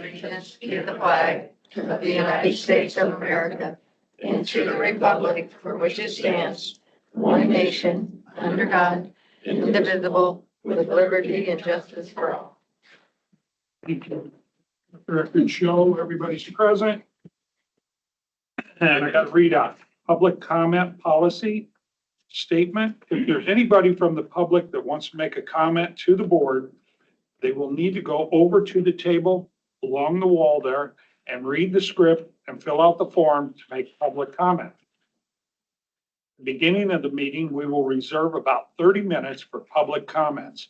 allegiance to the flag of the United States of America and to the republic for which it stands, one nation, under God, indivisible, with liberty and justice for all. Thank you. Record show, everybody's present. And I got to read a public comment policy statement. If there's anybody from the public that wants to make a comment to the board, they will need to go over to the table along the wall there and read the script and fill out the form to make public comment. At the beginning of the meeting, we will reserve about 30 minutes for public comments,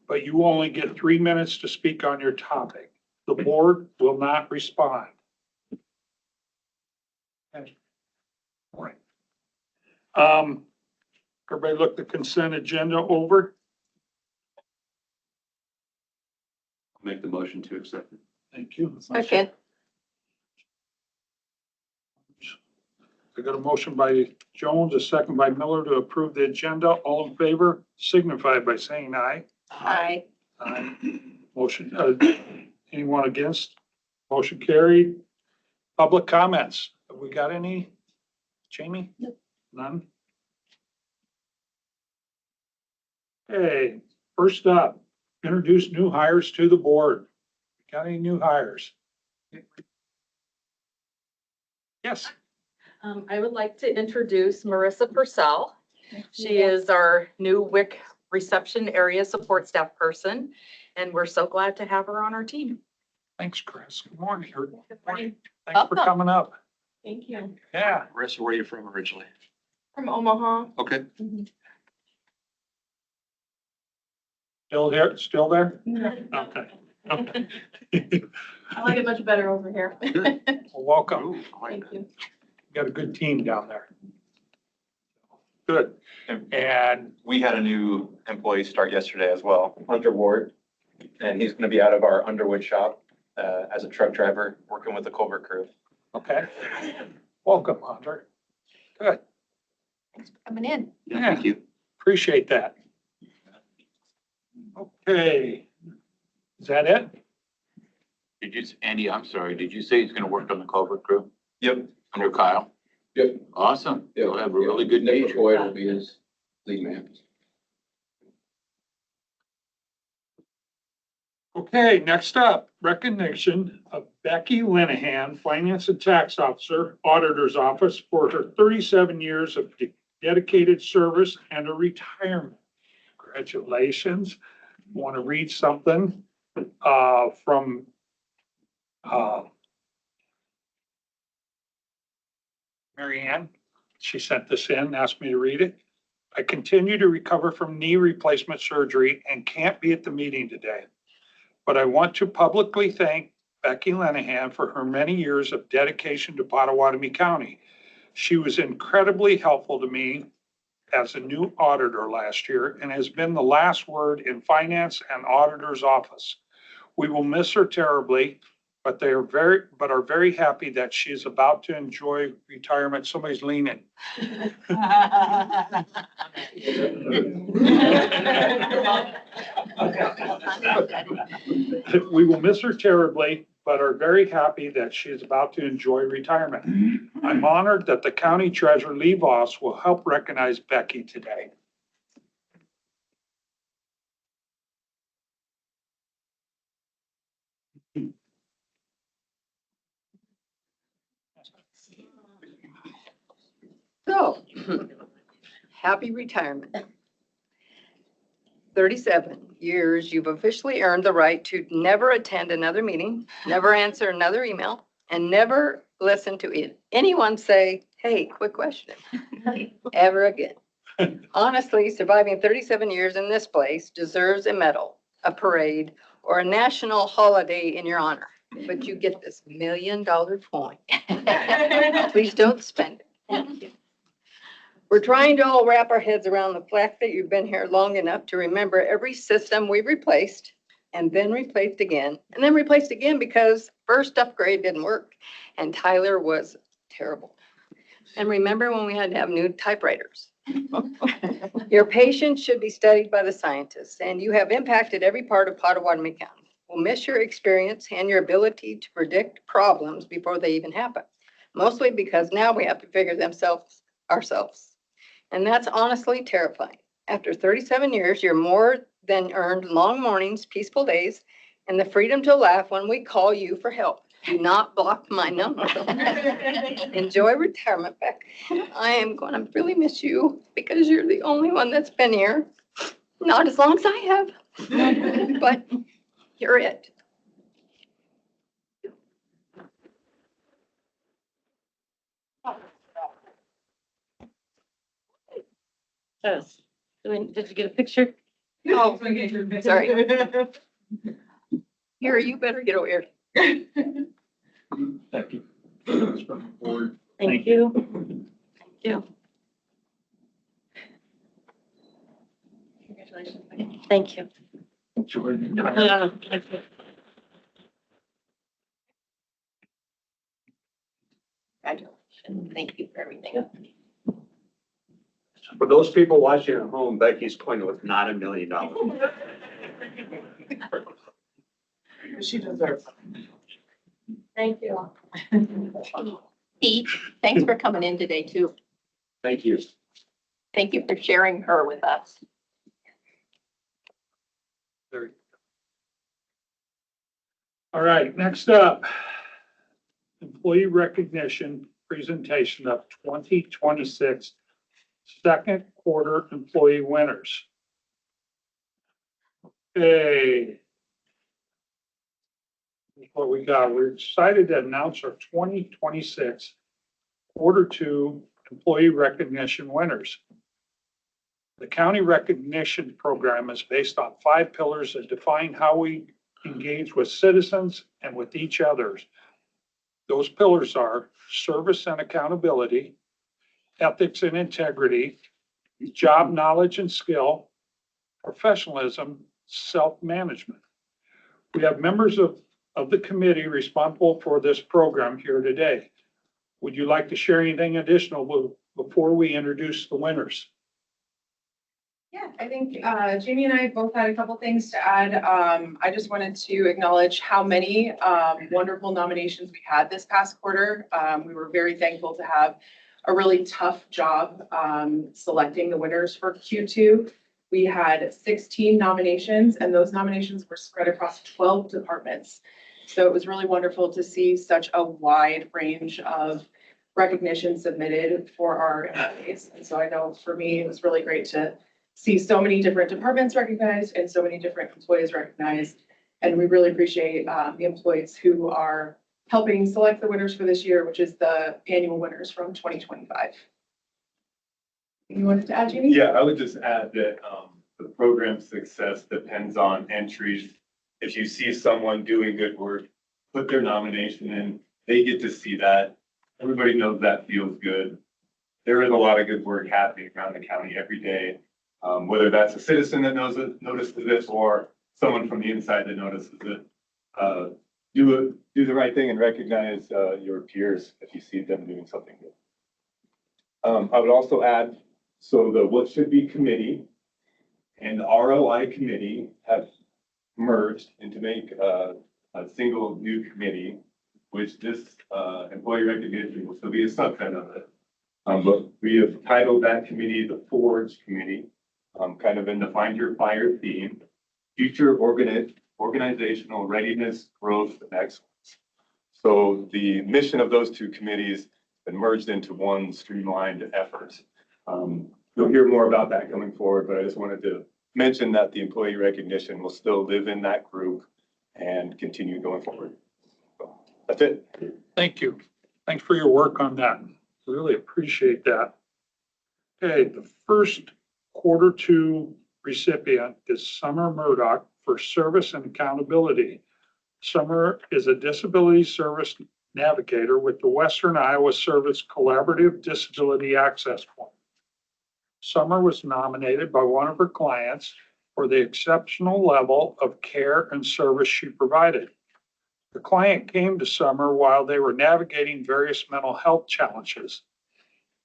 but you only get 3 minutes to speak on your topic. The board will not respond. Okay. All right. Everybody look the consent agenda over. Make the motion to accept it. Thank you. Second. I got a motion by Jones, a second by Miller to approve the agenda. All in favor, signify by saying aye. Aye. Aye. Motion, anyone against? Motion carried. Public comments. Have we got any? Jamie? None? Okay, first up, introduce new hires to the board. Got any new hires? Yes. I would like to introduce Marissa Purcell. She is our new WIC reception area support staff person, and we're so glad to have her on our team. Thanks, Chris. Good morning. Good morning. Thanks for Welcome. coming up. Thank you. Yeah. Marissa, where are you from originally? From Omaha. Okay. Still here, still there? I Okay. Okay. like it much better over here. Well, welcome. Ooh, I like Thank you. Got a good team down there. Good. And We had a new employee start yesterday as well, Hunter Ward, and he's going to be out of our Underwood shop as a truck driver, working with the Culver crew. okay. Welcome, Hunter. Good. Coming in. Yeah, thank you. Appreciate that. Okay. Is that it? Did you, Andy, I'm sorry, did you say he's gonna work on the culvert crew Yep. under Kyle? Yep. Awesome. You'll have a really good Nick day. McCoy will be his lead man. Okay, next up, recognition of Becky Linehan, Finance and Tax Officer, Auditor's Office, for her 37 years of dedicated service and a retirement. Congratulations. Want to read something from Mary Ann. She sent this in, asked me to read it. I continue to recover from knee replacement surgery and can't be at the meeting today. But I want to publicly thank Becky Linehan for her many years of dedication to Pottawatomie County. She was incredibly helpful to me as a new auditor last year and has been the last word in finance and auditor's office. We will miss her terribly, but are very happy that she is about to enjoy retirement. Somebody's leaning. We will miss her terribly, but are very happy that she is about to enjoy retirement. I'm honored that the county treasurer, Lee Voss, will help recognize Becky today. So, happy retirement. 37 years, you've officially earned the right to never attend another meeting, never answer another email, and never listen to anyone say, hey, quick question, ever again. Honestly, surviving 37 years in this place deserves a medal, a parade, or a national holiday in your honor. But you get this $1 million coin. Please don't spend it. Thank you. We're trying to all wrap our heads around the fact that you've been here long enough to remember every system we've replaced and then replaced again and then replaced again because first upgrade didn't work and Tyler was terrible. And remember when we had to have new typewriters? Your patients should be studied by the scientists and you have impacted every part of Pottawatomie County. will miss your experience and your ability to predict problems before they even happen. Mostly because now we have to figure themselves ourselves. And that's honestly terrifying. After 37 years, you're more than earned long mornings, peaceful days, and the freedom to laugh when we call you for help. Do not block my number. Enjoy retirement, Beck. I am going to really miss you because you're the only one that's been here. Not as long as I have, but you're it. Did you get a picture? Oh, sorry. Here, you better get over here. Thank you. Thank you. Thank you. Thank you. Congratulations. Thank you for everything. For those people watching at home, Becky's point was not $1 million. She deserves it. Thank you. Pete, thanks for coming in today too. Thank you. Thank you for sharing her with us. All right, next up, employee recognition presentation of 2026 second quarter employee winners. Okay. Here's what we got. We're excited to announce our 2026 quarter two employee recognition winners. The county recognition program is based on 5 pillars that define how we engage with citizens and with each other. Those pillars are service and accountability, ethics and integrity, job knowledge and skill, professionalism, self-management. We have members of the committee responsible for this program here today. Would you like to share anything additional before we introduce the winners? Yeah, I think Jamie and I both had a couple things to add. I just wanted to acknowledge how many wonderful nominations we had this past quarter. We were very thankful to have a really tough job selecting the winners for Q2. We had 16 nominations, and those nominations were spread across 12 departments. So it was really wonderful to see such a wide range of recognition submitted for our employees. And so I know for me, it was really great to see so many different departments recognized and so many different employees recognized. And we really appreciate the employees who are helping select the winners for this year, which is the annual winners from 2025. You wanted to add, Jamie? Yeah, I would just add that the program's success depends on entries. If you see someone doing good work, put their nomination in, they get to see that. Everybody knows that feels good. There is a lot of good work happening around the county every day. Whether that's a citizen that notices it or someone from the inside that notices it. Do the right thing and recognize your peers if you see them doing something good. I would also add, so the what should be committee and the ROI committee have merged into make a single new committee, which this employee recognition will still be a subset of it. But we have titled that committee the Forge Committee. Kind of in the Find Your Fire theme, future organizational readiness, growth, and excellence. So the mission of those two committees has been merged into one streamlined effort. You'll hear more about that going forward, but I just wanted to mention that the employee recognition will still live in that group and continue going forward. So that's it. Thank you. Thanks for your work on that. Really appreciate that. Okay, the first quarter two recipient is Summer Murdoch for service and accountability. Summer is a disability service navigator with the Western Iowa Service Collaborative Disability Access Point. Summer was nominated by one of her clients for the exceptional level of care and service she provided. The client came to Summer while they were navigating various mental health challenges.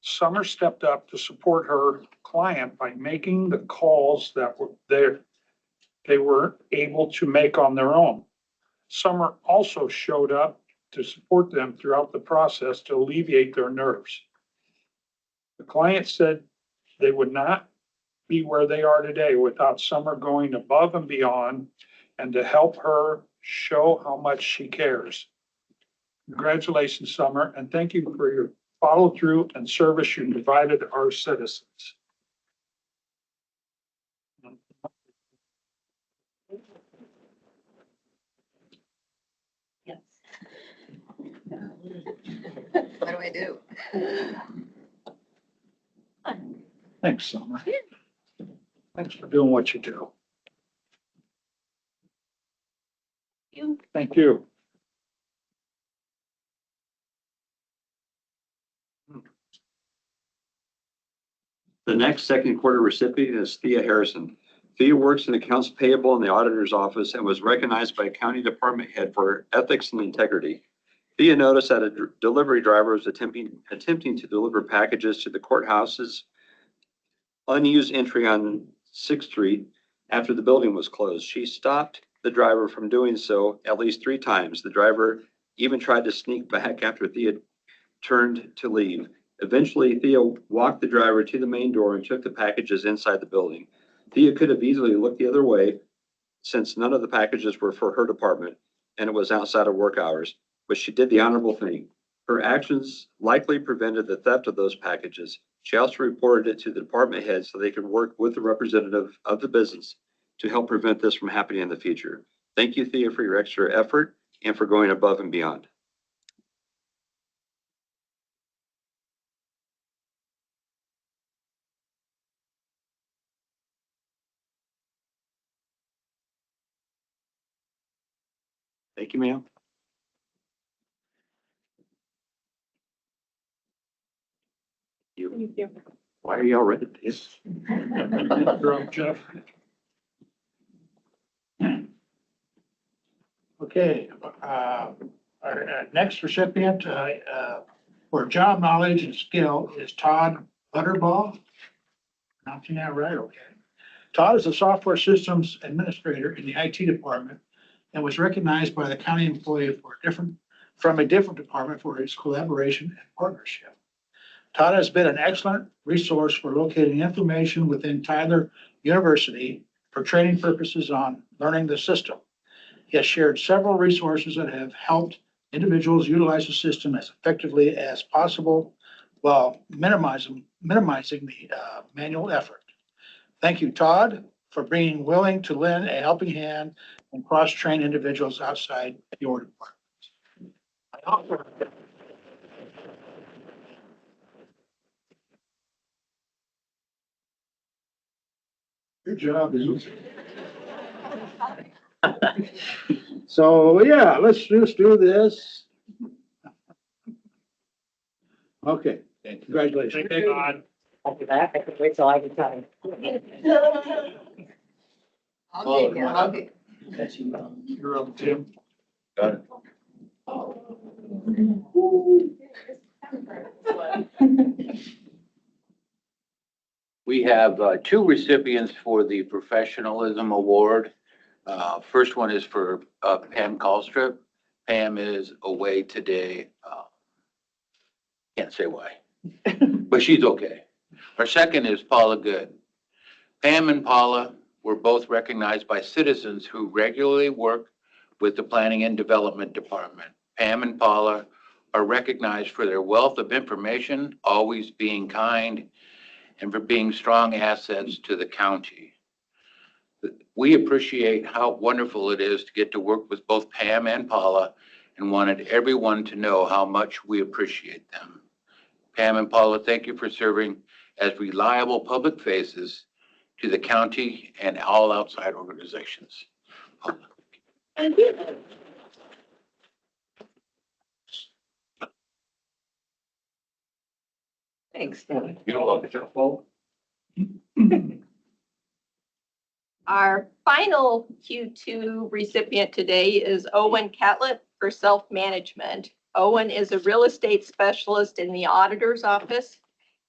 Summer stepped up to support her client by making the calls that they were able to make on their own. Summer also showed up to support them throughout the process to alleviate their nerves. The client said they would not be where they are today without Summer going above and beyond and to help her show how much she cares. Congratulations, Summer, and thank you for your follow through and service you provided our citizens. Yes. What do I do? Thanks, Summer. Thanks for doing what you do. You. Thank you. The next second quarter recipient is Thea Harrison. Thea works in accounts payable in the auditor's office and was recognized by county department head for ethics and integrity. Thea noticed that a delivery driver was attempting to deliver packages to the courthouse's unused entry on 6th Street after the building was closed. She stopped the driver from doing so at least 3 times. The driver even tried to sneak back after Thea turned to leave. Eventually, Thea walked the driver to the main door and took the packages inside the building. Thea could have easily looked the other way since none of the packages were for her department and it was outside of work hours, but she did the honorable thing. Her actions likely prevented the theft of those packages. She also reported it to the department head so they could work with the representative of the business to help prevent this from happening in the future. Thank you, Thea, for your extra effort and for going above and beyond. Thank you, ma'am. Thank you. Why are y'all ready? This? You're up, Jeff. Okay, our next recipient for job knowledge and skill is Todd Butterball. Pronouncing that right, okay. Todd is a software systems administrator in the IT department and was recognized by the county employee from a different department for his collaboration and partnership. Todd has been an excellent resource for locating information within Tyler University for training purposes on learning the system. He has shared several resources that have helped individuals utilize the system as effectively as possible while minimizing the manual effort. Thank you, Todd, for being willing to lend a helping hand and cross-train individuals outside your department. I also Good job, dude. So, yeah, let's just do this. Okay, congratulations. Thank you, Todd. After that, I could wait till I get time. I'll give you, I'll give. You're up, Tim. Got it. We have 2 recipients for the Professionalism Award. First one is for Pam Colstrip. Pam is away today. Can't say why, but she's okay. Our second is Paula Good. Pam and Paula were both recognized by citizens who regularly work with the Planning and Development Department. Pam and Paula are recognized for their wealth of information, always being kind, and for being strong assets to the county. We appreciate how wonderful it is to get to work with both Pam and Paula and wanted everyone to know how much we appreciate them. Pam and Paula, thank you for serving as reliable public faces to the county and all outside organizations. Paula. Thank you. Thanks, Tim. You're welcome. Our final Q2 recipient today is Owen Catlett for self-management. Owen is a real estate specialist in the auditor's office.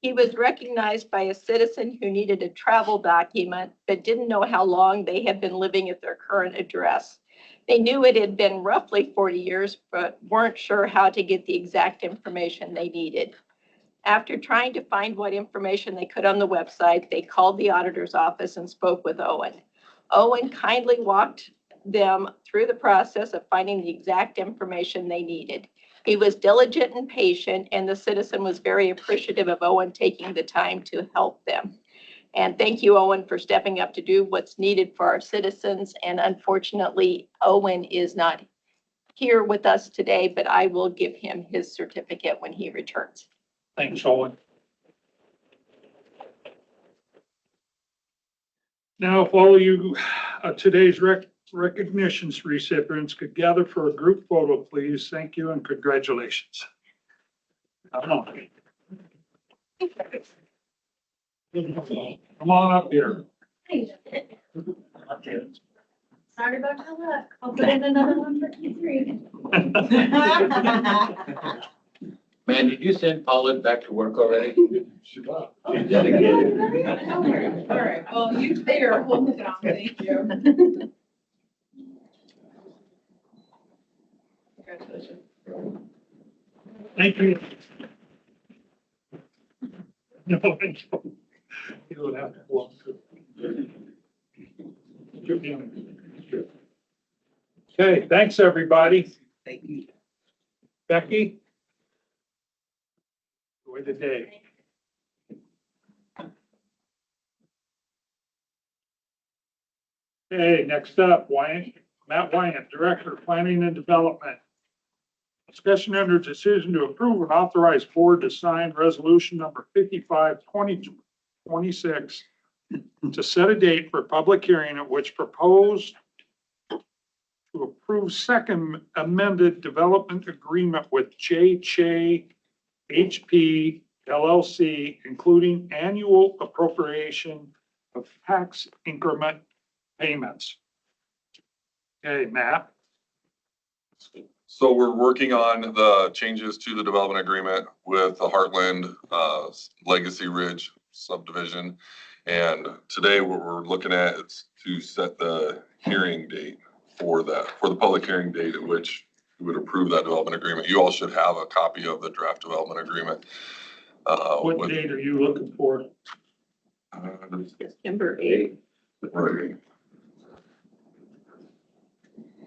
He was recognized by a citizen who needed a travel document but didn't know how long they had been living at their current address. They knew it had been roughly 40 years, but weren't sure how to get the exact information they needed. After trying to find what information they could on the website, they called the auditor's office and spoke with Owen. Owen kindly walked them through the process of finding the exact information they needed. He was diligent and patient, and the citizen was very appreciative of Owen taking the time to help them. And thank you, Owen, for stepping up to do what's needed for our citizens. And unfortunately, Owen is not here with us today, but I will give him his certificate when he returns. Thanks, Owen. Now, if all you, today's recognitions recipients could gather for a group photo, please. Thank you and congratulations. Come on. Come on up here. Sorry about my luck. I'll put in another one for Q3. Man, did you send Paula back to work already? All right, well, you stay here holding it down. Thank you. Congratulations. Thank you. No, thank you. You don't have to walk through. Okay, thanks, everybody. Thank you. Becky? Enjoy the day. Okay, next up, Matt Wyant, Director of Planning and Development. Discussion under decision to approve and authorize board to sign resolution number 55, 2026 to set a date for public hearing at which proposed to approve second amended development agreement with J.J. HP LLC, including annual appropriation of tax increment payments. Okay, Matt. So we're working on the changes to the development agreement with the Heartland Legacy Ridge subdivision. And today what we're looking at is to set the hearing date for that, for the public hearing date at which we would approve that development agreement. You all should have a copy of the draft development agreement. What date are you looking for? September 8th. Right.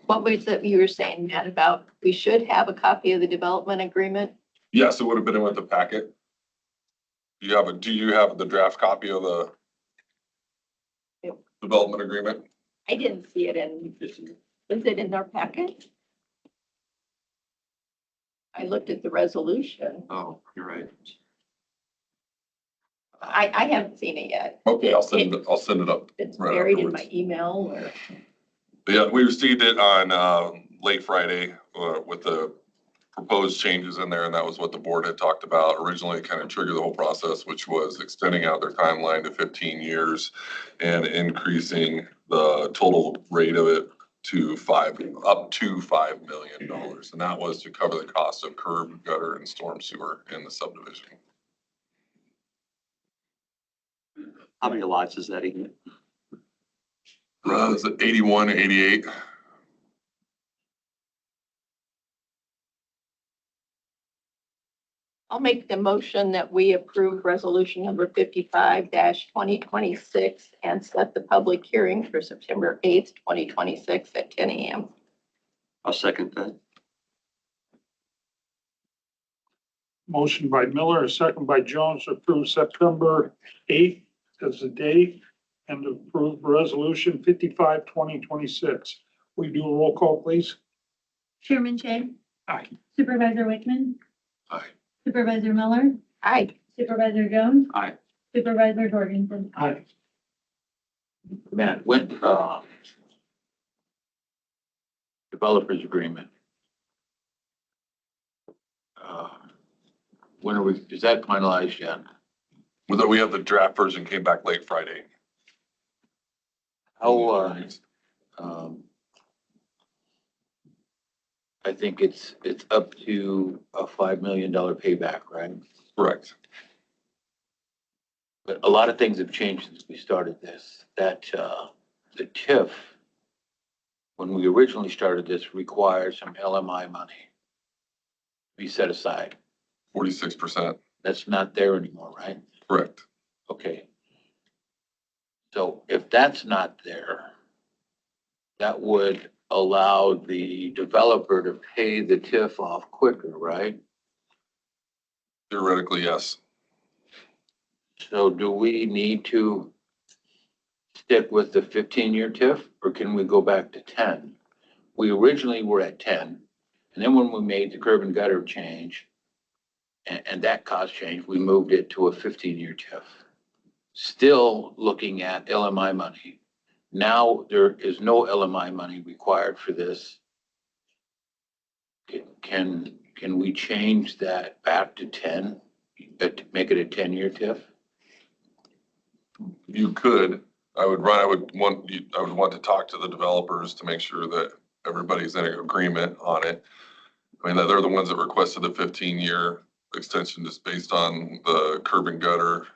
What was it you were saying, Matt, about we should have a copy of the development agreement? Yes, it would have been in with the packet. Do you have the draft copy of the Yep. development agreement? I didn't see it in, was it in our packet? I looked at the resolution. Oh, you're right. I haven't seen it yet. Okay, I'll send it up. It's right buried in afterwards. my email or. Yeah, we received it on late Friday with the proposed changes in there, and that was what the board had talked about. Originally, it kind of triggered the whole process, which was extending out their timeline to 15 years and increasing the total rate of it to up to $5 million. And that was to cover the cost of curb, gutter, and storm sewer in the subdivision. How many lots is that in? Is it 81, 88? I'll make the motion that we approve resolution number 55-2026 and set the public hearing for September 8th, 2026 at 10 a.m. I'll second that. Motion by Miller, a second by Jones to approve September 8th as the date and to approve resolution 55, 2026. We do a roll call, please. Chairman Shay, Aye. Supervisor Wickman, Aye. Supervisor Miller, Aye. Supervisor Jones, Aye. Supervisor Jorgensen. Aye. Matt, when, developers agreement. When are we, is that finalized yet? We have the draft version came back late Friday. How, I think it's up to a $5 million payback, right? Correct. But a lot of things have changed since we started this. That, the TIF when we originally started this, required some LMI money to be set aside. 46%, That's not there anymore, right? correct. Okay. So if that's not there, that would allow the developer to pay the TIF off quicker, right? Theoretically, yes. So do we need to stick with the 15-year TIF, or can we go back to 10? We originally were at 10, and then when we made the curb and gutter change, and that cost change, we moved it to a 15-year TIF. Still looking at LMI money. Now there is no LMI money required for this. Can we change that back to 10, make it a 10-year TIF? You could, I would want to talk to the developers to make sure that everybody's in agreement on it. I mean, they're the ones that requested the 15-year extension just based on the curb and gutter.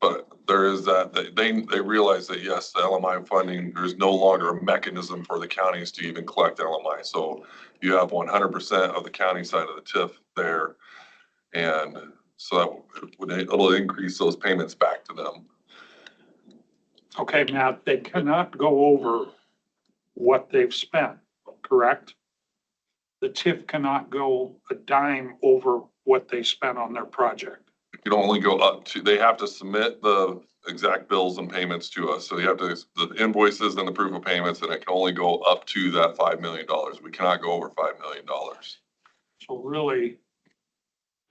But there is that, they realize that yes, the LMI funding, there's no longer a mechanism for the counties to even collect LMI. So you have 100% of the county side of the TIF there. And so it'll increase those payments back to them. Okay, now they cannot go over what they've spent, correct? The TIF cannot go a dime over what they spent on their project. You can only go up to, they have to submit the exact bills and payments to us. So you have to, the invoices and the proof of payments, and it can only go up to that $5 million. We cannot go over $5 million. So really,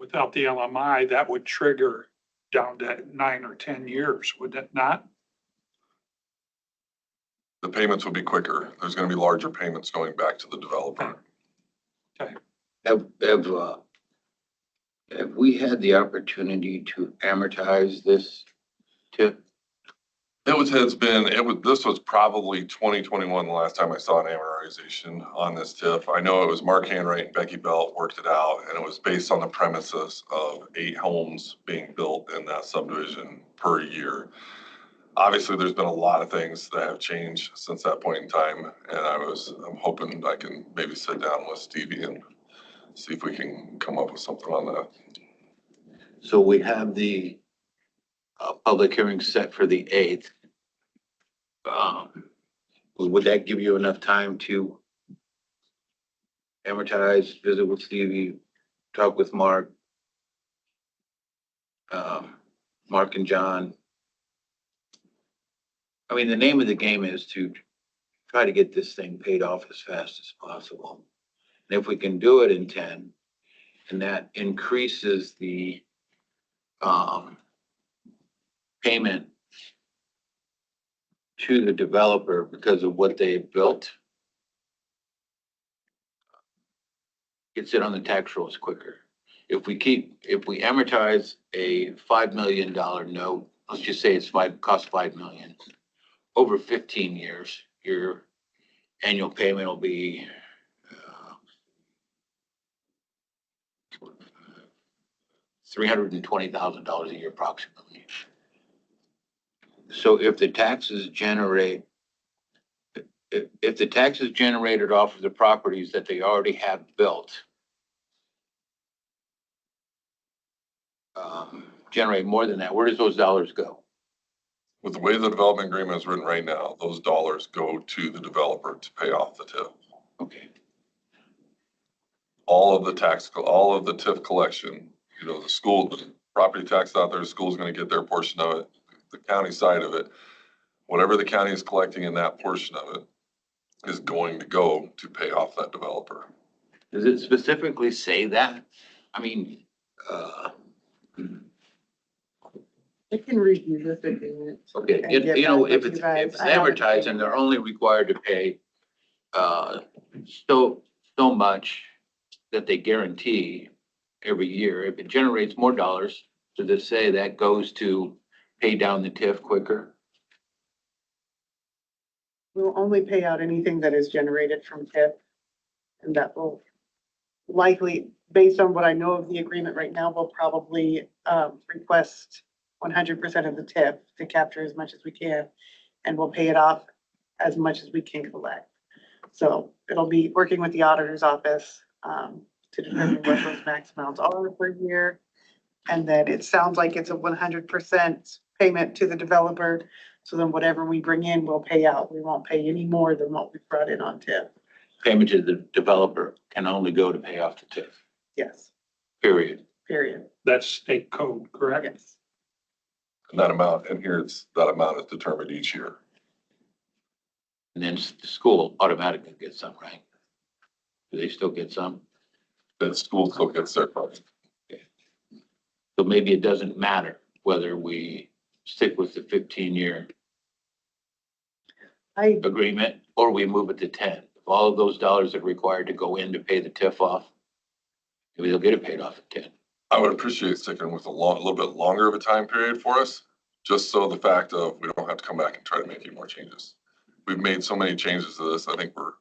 without the LMI, that would trigger down to 9 or 10 years, would it not? The payments will be quicker. There's going to be larger payments going back to the developer. Have we had the opportunity to amortize this TIF? This was probably 2021, the last time I saw an amortization on this TIF. I know it was Mark Hanwright and Becky Belt worked it out, and it was based on the premises of 8 homes being built in that subdivision per year. Obviously, there's been a lot of things that have changed since that point in time, and I'm hoping I can maybe sit down with Stevie and see if we can come up with something on that. So we have the public hearing set for the 8th. Would that give you enough time to amortize, visit with Stevie, talk with Mark, Mark and John? I mean, the name of the game is to try to get this thing paid off as fast as possible. And if we can do it in 10, and that increases the payment to the developer because of what they built, gets it on the tax rolls quicker. If we amortize a $5 million note, let's just say costs $5 million, over 15 years, your annual payment will be $320,000 a year approximately. So if the taxes generated off of the properties that they already have built generate more than that, where does those dollars go? With the way the development agreement is written right now, those dollars go to the developer to pay off the TIF. Okay. All of the TIF collection, the school, the property tax out there, the school's going to get their portion of it, the county side of it. Whatever the county is collecting in that portion of it is going to go to pay off that developer. Does it specifically say that? I mean, I can review this agreement. okay, and get if back with it's you guys. if it's I haven't advertised and they're only required to pay so much that they guarantee every year, if it generates more dollars, does it say that goes to pay down the TIF quicker? We'll only pay out anything that is generated from TIF. And that will likely, based on what I know of the agreement right now, we'll probably request 100% of the TIF to capture as much as we can. And we'll pay it off as much as we can collect. So it'll be working with the auditor's office to determine what those max amounts are per year. And then it sounds like it's a 100% payment to the developer. So then whatever we bring in, we'll pay out. We won't pay any more than what we brought in on TIF. Payment to the developer can only go to pay off the TIF, Yes, period. period. That's state code, correct? Yes. And that amount, and here it's, that amount is determined each year. And then the school automatically gets some, right? Do they still get some? The school still gets their part. So maybe it doesn't matter whether we stick with the 15-year I, agreement or we move it to 10. If all of those dollars are required to go in to pay the TIF off, maybe they'll get it paid off at 10. I would appreciate sticking with a little bit longer of a time period for us, just so the fact of we don't have to come back and try to make any more changes. We've made so many changes to this. I think we're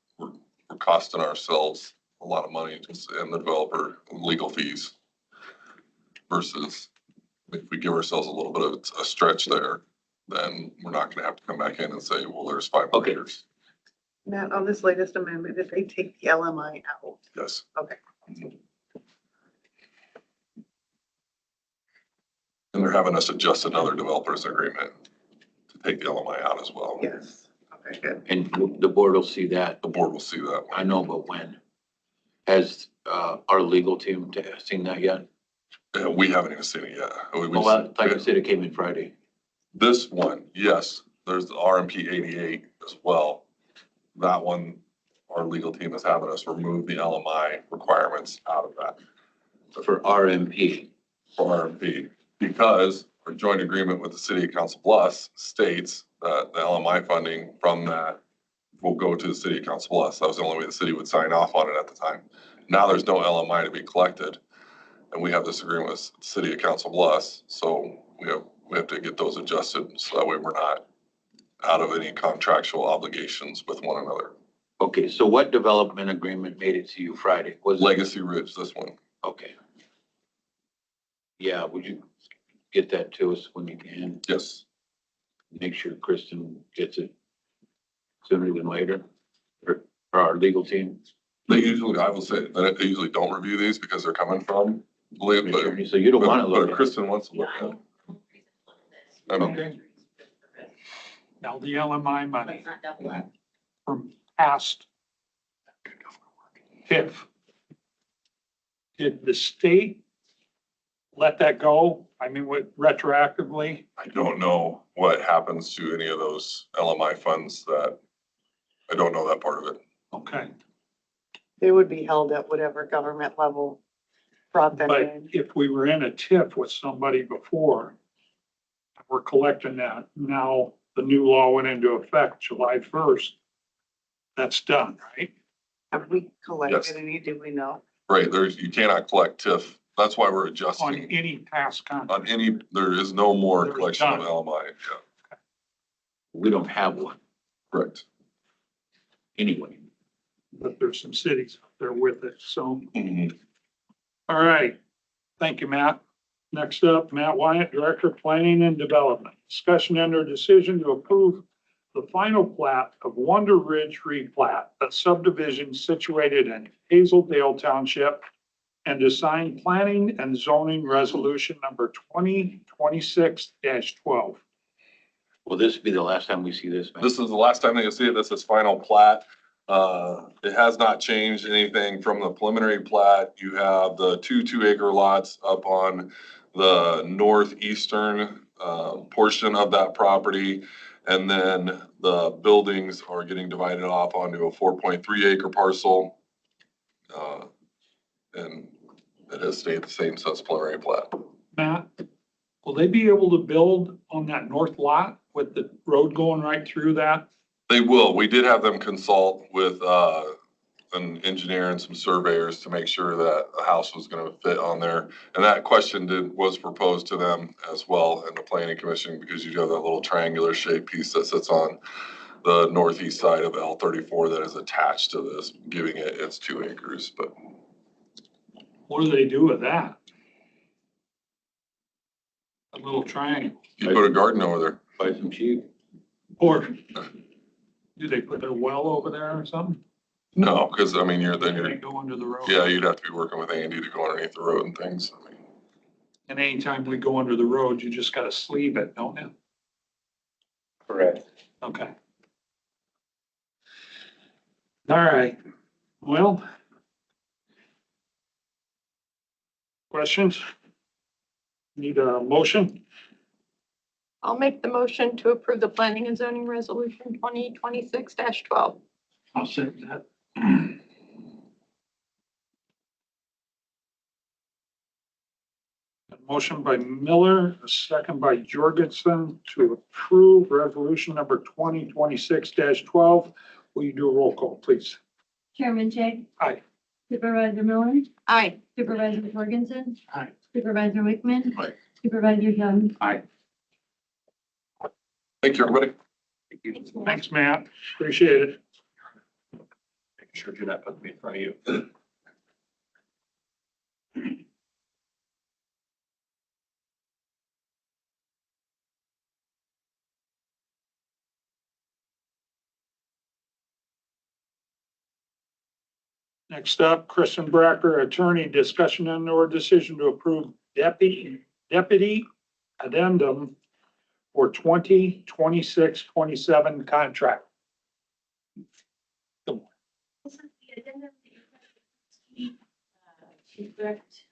costing ourselves a lot of money just and the developer legal fees versus if we give ourselves a little bit of a stretch there, then we're not gonna have to come back in and say, well, there's 5 more Okay. years. Matt, on this latest amendment, did they take the LMI out? Yes. Okay. And they're having us adjust another developer's agreement to take the LMI out as well. Yes. Okay, good. And the board will see that. The board will see that. I know, but when? Has our legal team seen that yet? We haven't even seen it yet. Well, I thought you said it came in Friday. This one, yes, there's the RMP 88 as well. That one, our legal team is having us remove the LMI requirements out of that For RMP. for RMP because our joint agreement with the city of Council Bluffs states that the LMI funding from that will go to the city of Council Bluffs. That was the only way the city would sign off on it at the time. Now there's no LMI to be collected. And we have this agreement with the city of Council Bluffs, so we have to get those adjusted, so that way we're not out of any contractual obligations with one another. Okay, so what development agreement made it to you Friday? Was it? Legacy Ridge, this one. Okay. Yeah, would you get that to us when you can? Yes. Make sure Kristen gets it sooner than later, or our legal team. They usually, I will say, that they usually don't review these because they're coming from, but So you don't want to look but at it. Kristen wants to look at it. I mean, Okay. Now, the LMI money from past TIF. Did the state let that go? I mean, what, retroactively? I don't know what happens to any of those LMI funds that, I don't know that part of it. Okay, They would be held at whatever government level brought them but in. if we were in a TIF with somebody before, we're collecting that. Now, the new law went into effect July 1st. That's done, right? Have we Yes. collected any, do we know? Right, you cannot collect TIF. That's why we're On adjusting any past contract. there is no more There's collection of done. LMI. Yeah, We don't have one correct. anyway. But there's some cities out there with it, so. Mhm. All right. Thank you, Matt. Next up, Matt Wyatt, Director of Planning and Development. Discussion under decision to approve the final plat of Wonder Ridge replat, a subdivision situated in Hazeldale Township, and to sign planning and zoning resolution number 2026-12. Will this be the last time we see this? Matt? This is the last time that you'll see it. This is final plat. It has not changed anything from the preliminary plat. You have the 2 acre lots up on the northeastern portion of that property. And then the buildings are getting divided off onto a 4.3 acre parcel. And it has stayed the same since preliminary plat. Matt, will they be able to build on that north lot with the road going right through that? They will. We did have them consult with an engineer and some surveyors to make sure that a house was going to fit on there. And that question was proposed to them as well in the planning commission, because you have that little triangular shaped piece that sits on the northeast side of L34 that is attached to this, giving it its 2 acres. But What do they do with that? A little triangle. you put a garden over there. Buy some sheep. Or Do they put a well over there or something? No, because I mean, They go under the road. yeah, you'd have to be working with Andy to go underneath the road and things. I mean, And anytime we go under the road, you just gotta sleeve it, don't you? Correct. Okay. All right, well. Questions? Need a motion? I'll make the motion to approve the planning and zoning resolution 2026-12. I'll second that. A motion by Miller, a second by Jorgensen to approve resolution number 2026-12. Will you do a roll call, please? Chairman Jay. Aye. Supervisor Miller. Aye. Supervisor Jorgensen. Aye. Supervisor Wickman. Aye. Supervisor Young. Aye. thank you, everybody. Thanks, Matt. Appreciate it. Making sure Jeanette puts me in front of you. Next up, Kristen Bracker, attorney, discussion and or decision to approve deputy addendum for 2026-27 contract. This is the addendum that you to correct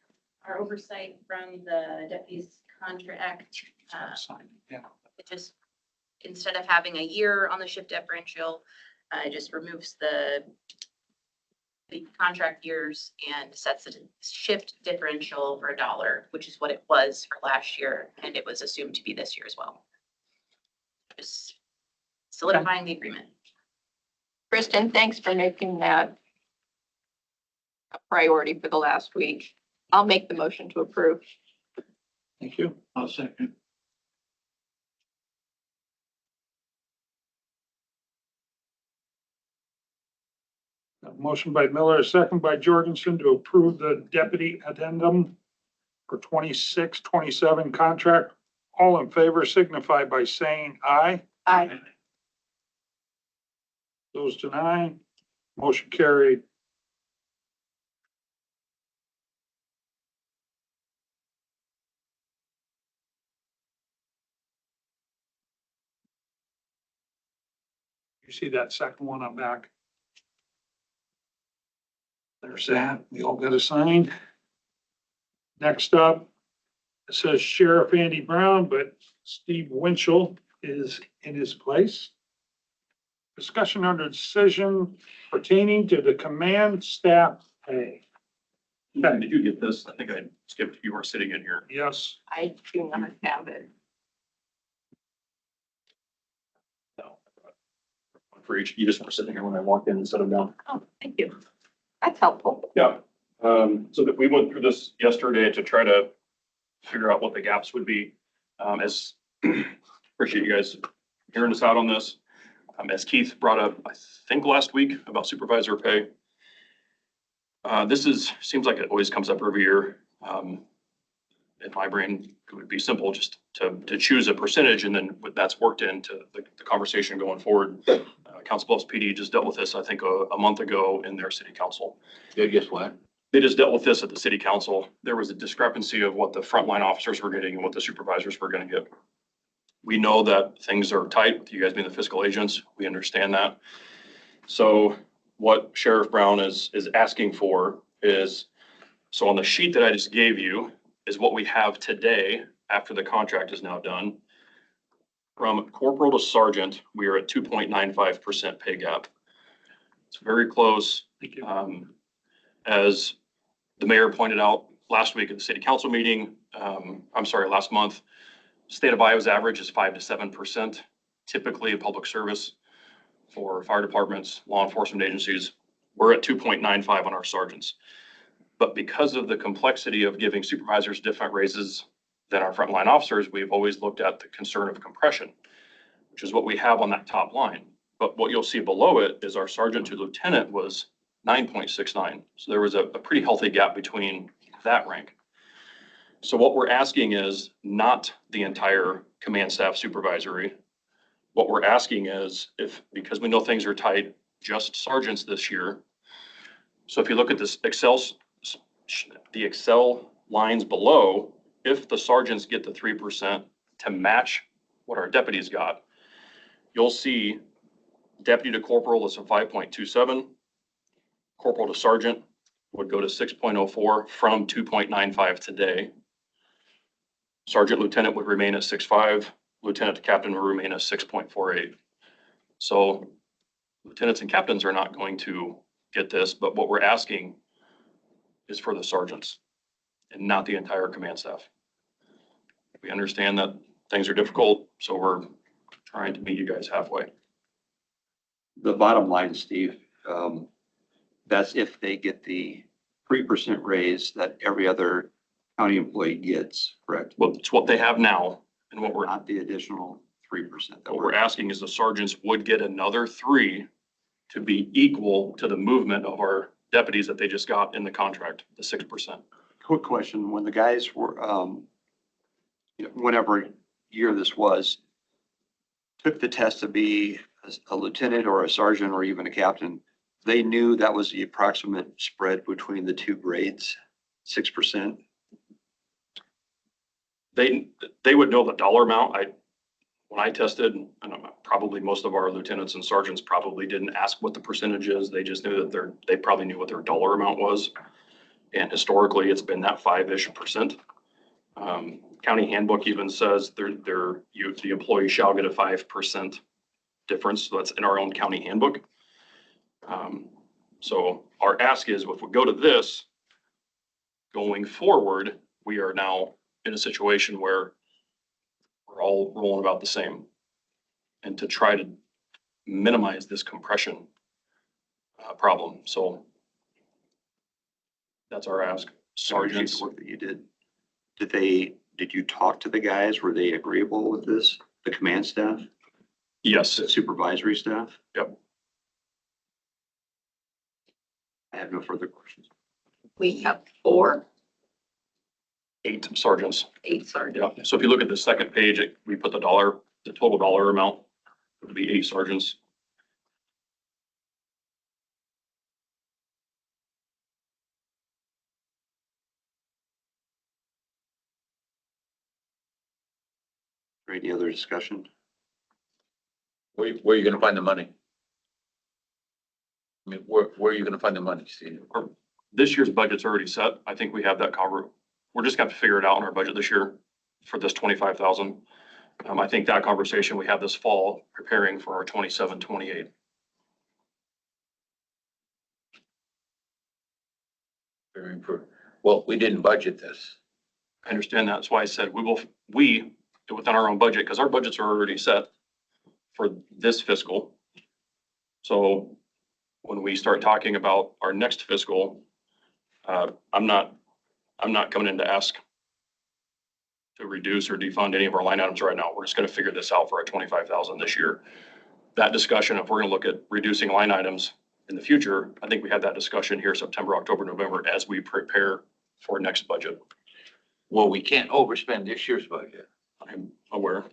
our oversight from the deputy's contract. Yeah. It just, instead of having a year on the shift differential, it just removes the contract years and sets the shift differential for $1, which is what it was for last year, and it was assumed to be this year as well. Just solidifying the agreement. Kristen, thanks for making that a priority for the last week. I'll make the motion to approve. Thank you. I'll second. A motion by Miller, a second by Jorgensen to approve the deputy addendum for 26-27 contract. All in favor signify by saying aye. Aye. Those deny, motion carried. You see that second one up back? There's that. We all got assigned. Next up, it says Sheriff Andy Brown, but Steve Winchell is in his place. Discussion under decision pertaining to the command staff pay. Did you get this? I think I skipped, you were sitting in here. Yes, I do not have it. No. For each, you just were sitting here when I walked in and set them down. Oh, thank you. That's helpful. Yeah, so that we went through this yesterday to try to figure out what the gaps would be. As, appreciate you guys hearing us out on this. As Keith brought up, I think last week about supervisor pay. Seems like it always comes up every year. In my brain, it would be simple just to choose a percentage and then that's worked into the conversation going forward. Council Bluffs PD just dealt with this, I think, a month ago in their city council. Guess what? They just dealt with this at the city council. There was a discrepancy of what the frontline officers were getting and what the supervisors were going to get. We know that things are tight with you guys being the fiscal agents. We understand that. So what Sheriff Brown is asking for is, so on the sheet that I just gave you is what we have today after the contract is now done. From corporal to sergeant, we are at 2.95% pay gap. It's very close. thank you. As the mayor pointed out last week at the city council meeting, last month, state of Iowa's average is 5 to 7%. Typically in public service for fire departments, law enforcement agencies, we're at 2.95 on our sergeants. But because of the complexity of giving supervisors different raises than our frontline officers, we've always looked at the concern of compression, which is what we have on that top line. But what you'll see below it is our sergeant to lieutenant was 9.69. So there was a pretty healthy gap between that rank. So what we're asking is not the entire command staff supervisory. what we're asking is if, because we know things are tight, just sergeants this year. So if you look at this the Excel lines below, if the sergeants get the 3% to match what our deputies got, you'll see deputy to corporal is a 5.27. Corporal to sergeant would go to 6.04 from 2.95 today. Sergeant lieutenant would remain at 6.5. Lieutenant to captain would remain at 6.48. So lieutenants and captains are not going to get this, but what we're asking is for the sergeants and not the entire command staff. We understand that things are difficult, so we're trying to meet you guys halfway. The bottom line, Steve, that's if they get the 3% raise that every other county employee gets, correct? Well, it's what they have now, and what we're Not the additional 3% that what we're asking is the sergeants would get another 3 to be equal to the movement of our deputies that they just got in the contract, the 6%. Quick question, when the guys were, whatever year this was, took the test to be a lieutenant or a sergeant or even a captain, they knew that was the approximate spread between the two grades, 6%. They would know the dollar amount. When I tested, and probably most of our lieutenants and sergeants probably didn't ask what the percentage is. They just knew that they probably knew what their dollar amount was. And historically, it's been that 5-ish%. County handbook even says the employee shall get a 5% difference. So that's in our own county handbook. So our ask is, if we go to this, going forward, we are now in a situation where we're all rolling about the same. And to try to minimize this compression problem. So that's our ask. Sergeants. Work that you did. Did you talk to the guys? Were they agreeable with this? The command staff? Yes. The supervisory staff? Yep. I have no further questions. We have 8 sergeants. 8 sergeants. Yeah. So if you look at the second page, we put the total dollar amount would be 8 sergeants. Any other discussion? Where are you gonna find the money? I mean, where are you gonna find the money, Steve? This year's budget's already set. I think we have that covered. We're just gonna have to figure it out in our budget this year for this 25,000. I think that conversation we have this fall, preparing for our 27, 28. Very important. Well, we didn't budget this. I understand that. That's why I said we within our own budget, because our budgets are already set for this fiscal. So when we start talking about our next fiscal, I'm not coming in to ask to reduce or defund any of our line items right now. We're just going to figure this out for our 25,000 this year. That discussion, if we're going to look at reducing line items in the future, I think we had that discussion here September, October, November as we prepare for next budget. Well, we can't overspend this year's budget. I'm aware.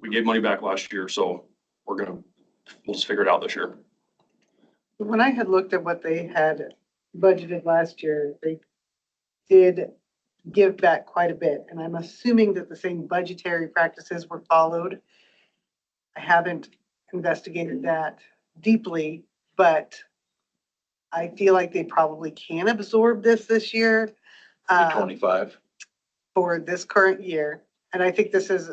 We gave money back last year, so we'll just figure it out this year. When I had looked at what they had budgeted last year, they did give back quite a bit, and I'm assuming that the same budgetary practices were followed. I haven't investigated that deeply, but I feel like they probably can absorb this year. 25. For this current year. And I think this is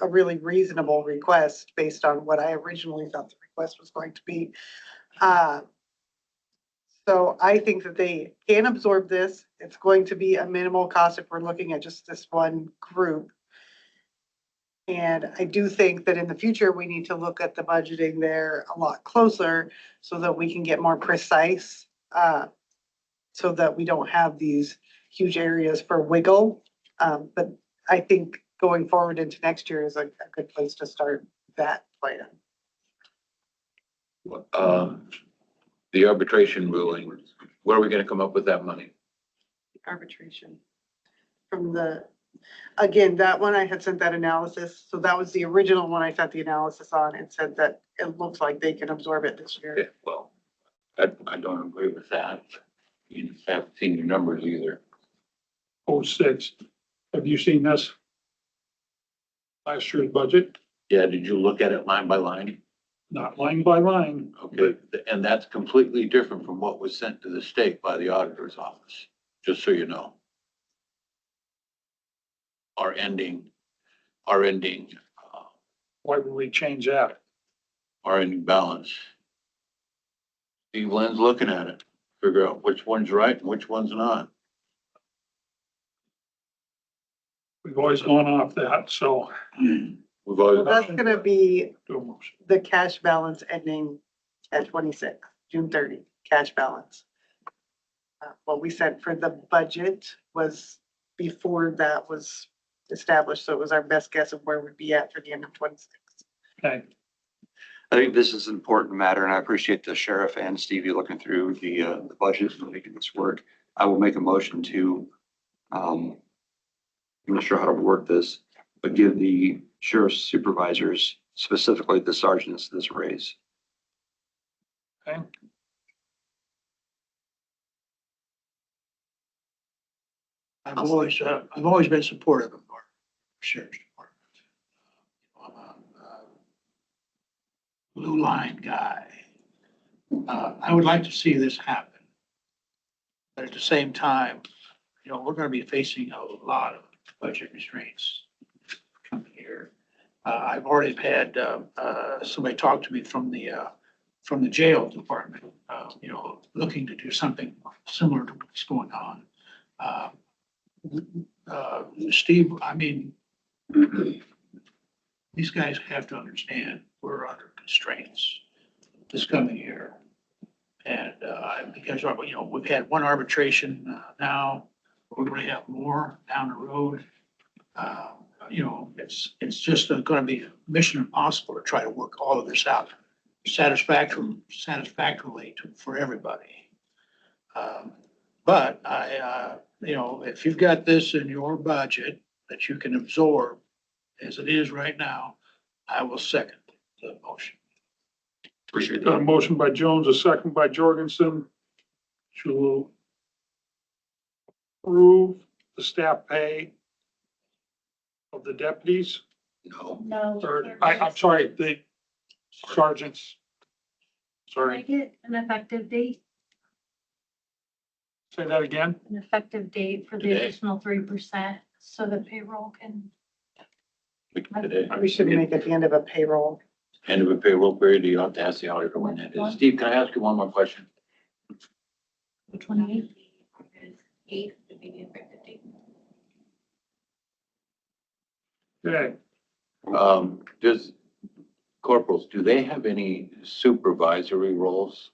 a really reasonable request based on what I originally thought the request was going to be. So I think that they can absorb this. It's going to be a minimal cost if we're looking at just this one group. And I do think that in the future, we need to look at the budgeting there a lot closer so that we can get more precise, so that we don't have these huge areas for wiggle. But I think going forward into next year is a good place to start that plan. The arbitration ruling, where are we gonna come up with that money? Arbitration from the Again, that one, I had sent that analysis, so that was the original one I sent the analysis on and said that it looks like they can absorb it this year. Okay, well, I don't agree with that. You haven't seen your numbers either. 06. Have you seen this? Last year's budget, Yeah, did you look at it line by line? not line by line. Okay, and that's completely different from what was sent to the state by the auditor's office, just so you know. Our ending, Why would we change that? our ending balance. Steve Lynn's looking at it, figure out which one's right and which one's not. We've always gone off that, so We've always, That's gonna be do a motion. the cash balance ending at 26, June 30, cash balance. What we said for the budget was before that was established, so it was our best guess of where we'd be at for the end of 26. Okay, I think this is an important matter, and I appreciate the sheriff and Stevie looking through the budget and making this work. I will make a motion to, I'm not sure how to work this, but give the sheriff's supervisors, specifically the sergeants, this raise. okay. I've always been supportive of our sheriff's department. I'm a blue line guy. I would like to see this happen. But at the same time, we're gonna be facing a lot of budget restraints coming here. I've already had, somebody talk to me from the jail department, looking to do something similar to what's going on. Steve, I mean, these guys have to understand we're under constraints this coming year. And, because, we've had one arbitration, now, we're gonna have more down the road. It's just gonna be mission impossible to try to work all of this out satisfactorily for everybody. But if you've got this in your budget that you can absorb as it is right now, I will second the motion. Appreciate Got a that. motion by Jones, a second by Jorgensen to approve the staff pay of the deputies, No, No. or, I'm sorry, the sergeants. Sorry, Make it an effective date, say that again. an effective date for the Today. additional 3% so that payroll can. today, We should make at the end of a payroll. end of a payroll period, you have to ask the auditor when that is. Steve, can I ask you one more question? The 28th. 8th would be the effective date. Okay, Does corporals, do they have any supervisory roles?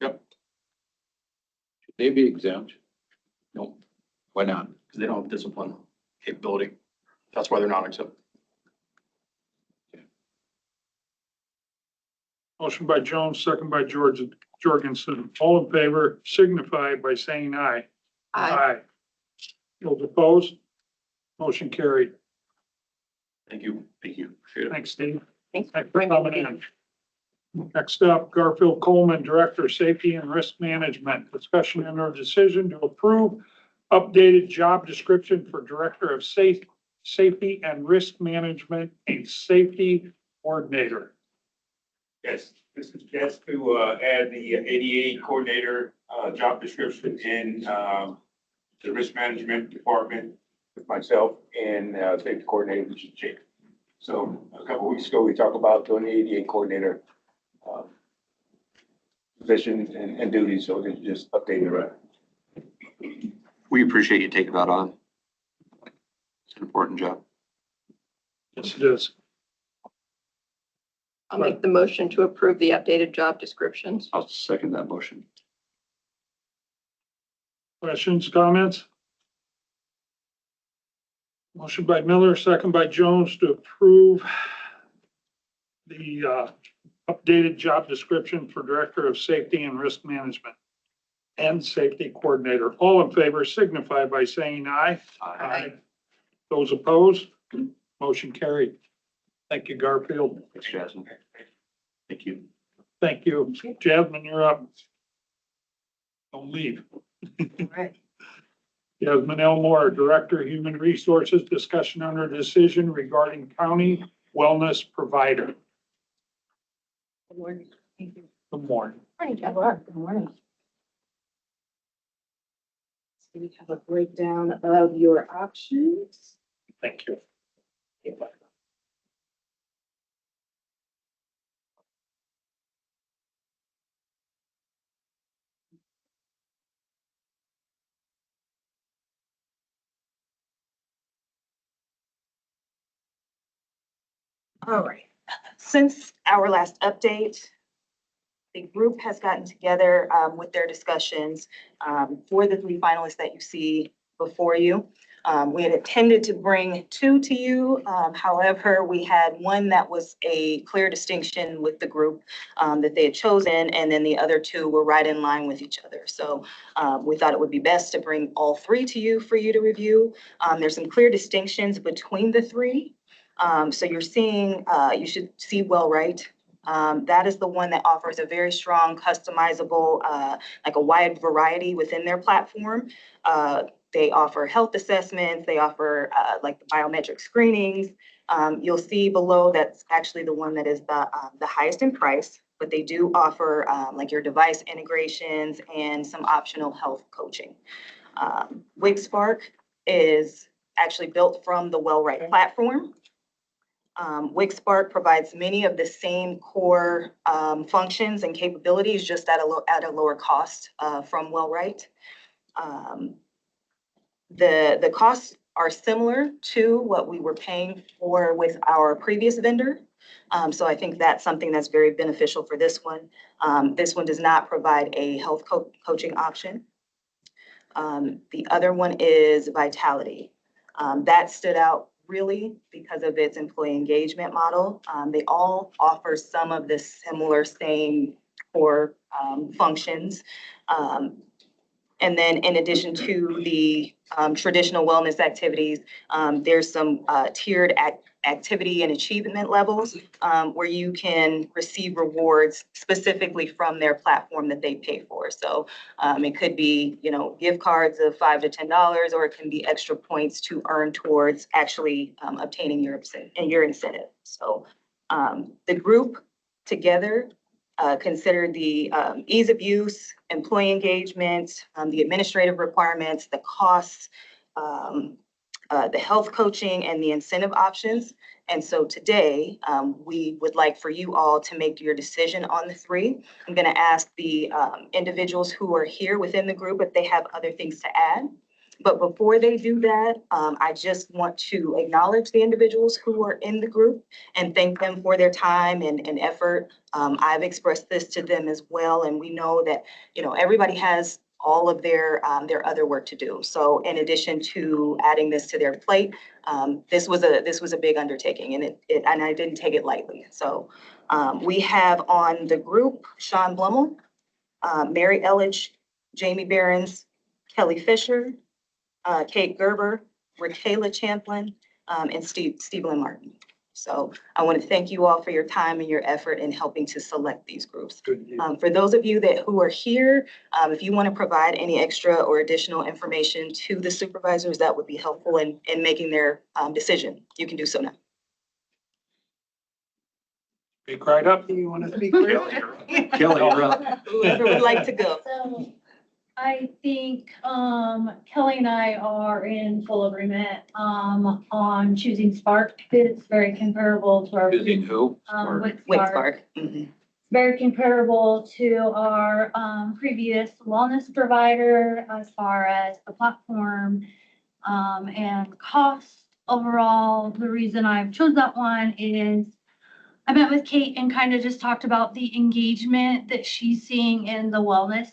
Yep. Should they be exempt? Nope, Why not? because they don't have discipline capability. That's why they're not exempt. motion by Jones, second by Jorgensen. All in favor signify by saying aye. Aye. Those opposed? Motion carried. Thank you. Thank you. Appreciate it. Thanks, Steve. Thanks Thanks for for bringing coming it in. Next up, Garfield Coleman, Director of Safety and Risk Management. Discussion and or decision to approve updated job description for Director of Safety and Risk Management and Safety Coordinator. Yes, this is just to add the ADA coordinator job description in the risk management department with myself and safety coordinator, which is Jake. So a couple weeks ago, we talked about doing the ADA coordinator position and duties, so we just updated it. We appreciate you taking that on. It's an important job. Yes, it is. I'll make the motion to approve the updated job descriptions. I'll second that motion. Questions, comments? Motion by Miller, second by Jones to approve the updated job description for Director of Safety and Risk Management and Safety Coordinator. All in favor signify by saying aye. Aye. Those opposed? Motion carried. Thank you, Garfield. Thanks, Jasmine. Thank you. Thank you. Jasmine, you're up. Don't leave. All right. Jasmine Elmore, Director, Human Resources, discussion under decision regarding county wellness provider. Good morning. Thank you. Good morning. Morning, Jeff. Good morning. So we have a breakdown of your options. Thank you. All right. Since our last update, the group has gotten together with their discussions for the 3 finalists that you see before you. We had intended to bring 2 to you. However, we had one that was a clear distinction with the group that they had chosen, and then the other 2 were right in line with each other. So we thought it would be best to bring all 3 to you for you to review. There's some clear distinctions between the 3. So you're seeing, you should see Wellwright. That is the one that offers a very strong customizable, like a wide variety within their platform. They offer health assessments, they offer like the biometric screenings. You'll see below that's actually the one that is the highest in price, but they do offer like your device integrations and some optional health coaching. WigSpark is actually built from the Wellwright platform. WigSpark provides many of the same core functions and capabilities, just at a lower cost from Wellwright. The costs are similar to what we were paying for with our previous vendor. So I think that's something that's very beneficial for this one. This one does not provide a health coaching option. The other one is Vitality. That stood out really because of its employee engagement model. They all offer some of the similar same core functions. And then in addition to the traditional wellness activities, there's some tiered activity and achievement levels where you can receive rewards specifically from their platform that they pay for. So it could be, you know, gift cards of $5 to $10, or it can be extra points to earn towards actually obtaining your incentive. So the group together consider the ease of use, employee engagement, the administrative requirements, the costs, the health coaching, and the incentive options. And so today, we would like for you all to make your decision on the 3. I'm going to ask the individuals who are here within the group if they have other things to add. But before they do that, I just want to acknowledge the individuals who are in the group and thank them for their time and effort. I've expressed this to them as well, and we know that, you know, everybody has all of their other work to do. So in addition to adding this to their plate, this was a big undertaking, and and I didn't take it lightly. So we have on the group Sean Blummel, Mary Elledge, Jamie Behrens, Kelly Fisher, Kate Gerber, Rakayla Champlin, and Stephen Martin. So I want to thank you all for your time and your effort in helping to select these groups. For those of you who are here, if you want to provide any extra or additional information to the supervisors, that would be helpful in making their decision. You can do so now. Speak right up. Do you want to speak first? Kelly, you're up. Whoever would like to go. So I think Kelly and I are in full agreement on choosing Spark. It's very comparable to our Choosing who? with Wait, Spark. Spark. Very comparable to our previous wellness provider as far as the platform and cost overall. The reason I've chose that one is I met with Kate and kind of just talked about the engagement that she's seeing in the wellness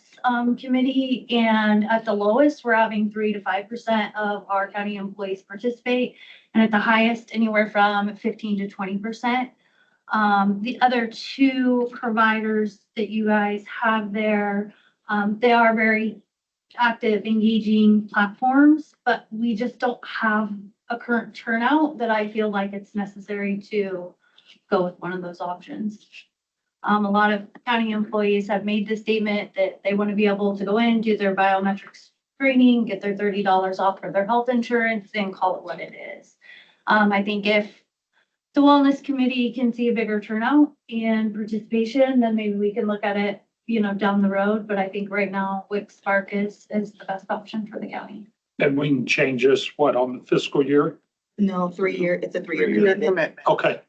committee. And at the lowest, we're having 3 to 5% of our county employees participate. And at the highest, anywhere from 15 to 20%. The other 2 providers that you guys have there, they are very active, engaging platforms, but we just don't have a current turnout that I feel like it's necessary to go with one of those options. A lot of county employees have made the statement that they want to be able to go in, do their biometrics screening, get their $30 off for their health insurance and call it what it is. I think if the wellness committee can see a bigger turnout and participation, then maybe we can look at it, down the road. But I think right now WIC Spark is the best option for the county. And we can change this, what, on the fiscal year? No, 3-year, it's a 3-year Your commitment. commitment. Okay,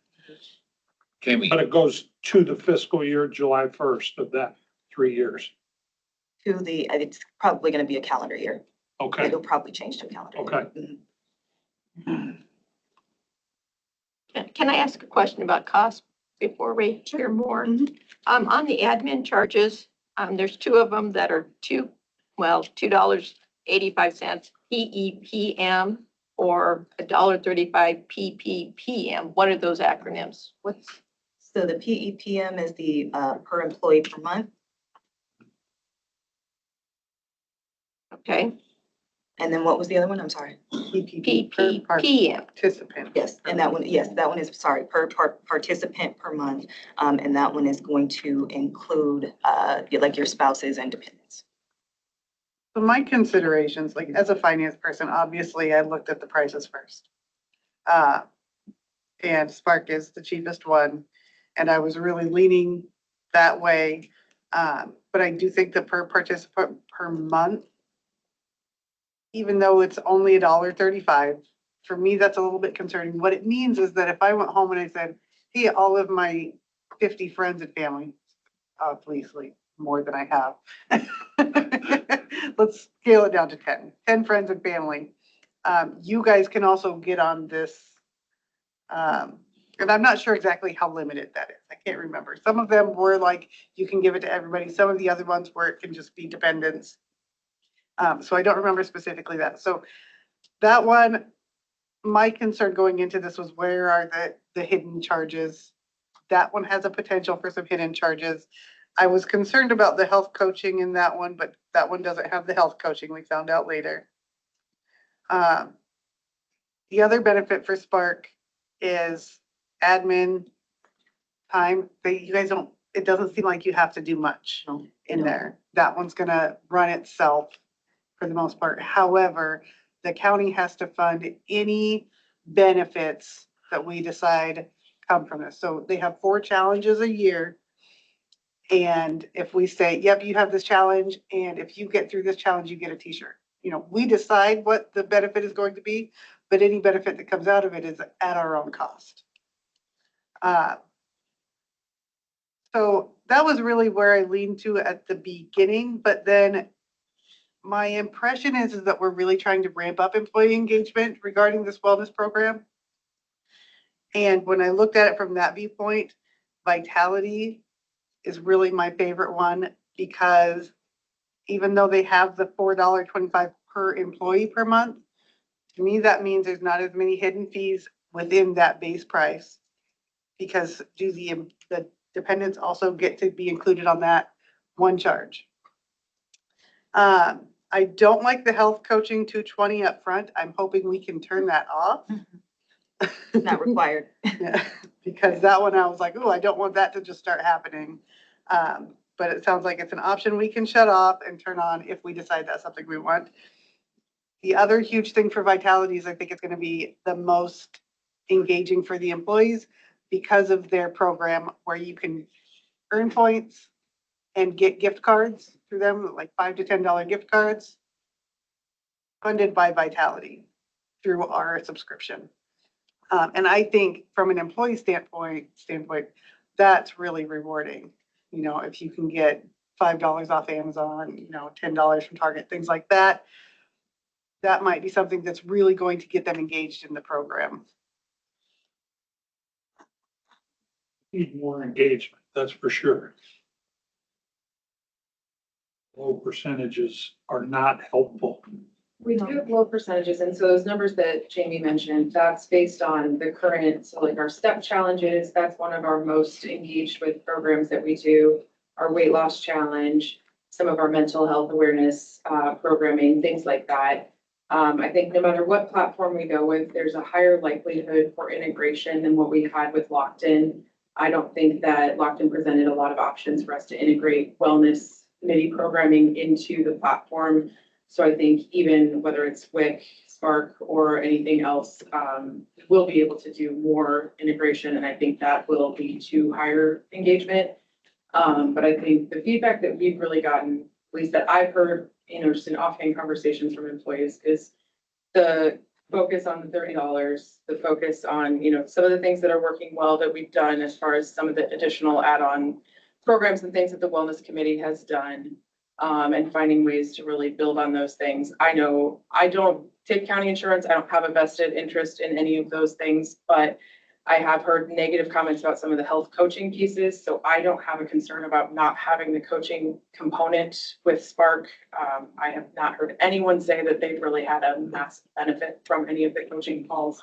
Can we, but it goes to the fiscal year, July 1st of that 3 years. It's probably gonna be a calendar year. Okay, It'll probably change to a calendar year. okay. Mhm. Can I ask a question about cost before we hear more? Mhm. On the admin charges, there's two of them that are $2.85 PEPM or $1.35 PPPM. What are those acronyms? So the PEPM is the per employee per month, Okay, and then what was the other one? I'm sorry. PPP per PPPM. participant. Yes, and that one, yes, that one is, sorry, per participant per month. And that one is going to include, like your spouses and dependents. So my considerations, like as a finance person, obviously I looked at the prices first. And Spark is the cheapest one, and I was really leaning that way. But I do think that per participant per month, even though it's only $1.35, for me, that's a little bit concerning. What it means is that if I went home and I said, hey, all of my 50 friends and family, obviously more than I have. Let's scale it down to 10 friends and family. You guys can also get on this. And I'm not sure exactly how limited that is. I can't remember. Some of them were like, you can give it to everybody. Some of the other ones where it can just be dependents. So I don't remember specifically that. So that one, my concern going into this was where are the hidden charges? That one has a potential for some hidden charges. I was concerned about the health coaching in that one, but that one doesn't have the health coaching. We found out later. The other benefit for Spark is admin time. You guys don't, it doesn't seem like you have to do much in there. That one's gonna run itself for the most part. However, the county has to fund any benefits that we decide come from this. So they have 4 challenges a year. And if we say, yep, you have this challenge, and if you get through this challenge, you get a t-shirt. We decide what the benefit is going to be, but any benefit that comes out of it is at our own cost. So that was really where I leaned to at the beginning, but then my impression is that we're really trying to ramp up employee engagement regarding this wellness program. And when I looked at it from that viewpoint, Vitality is really my favorite one, because even though they have the $4.25 per employee per month, to me, that means there's not as many hidden fees within that base price. Because do the dependents also get to be included on that one charge? I don't like the health coaching $220 up front. I'm hoping we can turn that off. Not required. Yeah, because that one I was like, oh, I don't want that to just start happening. But it sounds like it's an option we can shut off and turn on if we decide that's something we want. The other huge thing for Vitality is I think it's going to be the most engaging for the employees because of their program where you can earn points and get gift cards through them, like $5 to $10 gift cards funded by Vitality through our subscription. And I think from an employee standpoint, that's really rewarding. If you can get $5 off Amazon, $10 from Target, things like that, that might be something that's really going to get them engaged in the program. Need more engagement, that's for sure. Low percentages are not helpful. We do have low percentages, and so those numbers that Jamie mentioned, that's based on the current, so like our step challenges, that's one of our most engaged with programs that we do. Our weight loss challenge, some of our mental health awareness programming, things like that. I think no matter what platform we go with, there's a higher likelihood for integration than what we had with Locked-In. I don't think that Locked-In presented a lot of options for us to integrate wellness committee programming into the platform. So I think even whether it's WIC, Spark, or anything else, we'll be able to do more integration, and I think that will lead to higher engagement. But I think the feedback that we've really gotten, at least that I've heard, just in offhand conversations from employees, is the focus on the $30, the focus on, some of the things that are working well that we've done as far as some of the additional add-on programs and things that the Wellness Committee has done, and finding ways to really build on those things. I know I don't take county insurance. I don't have a vested interest in any of those things, but I have heard negative comments about some of the health coaching pieces, so I don't have a concern about not having the coaching component with Spark. I have not heard anyone say that they've really had a massive benefit from any of the coaching calls.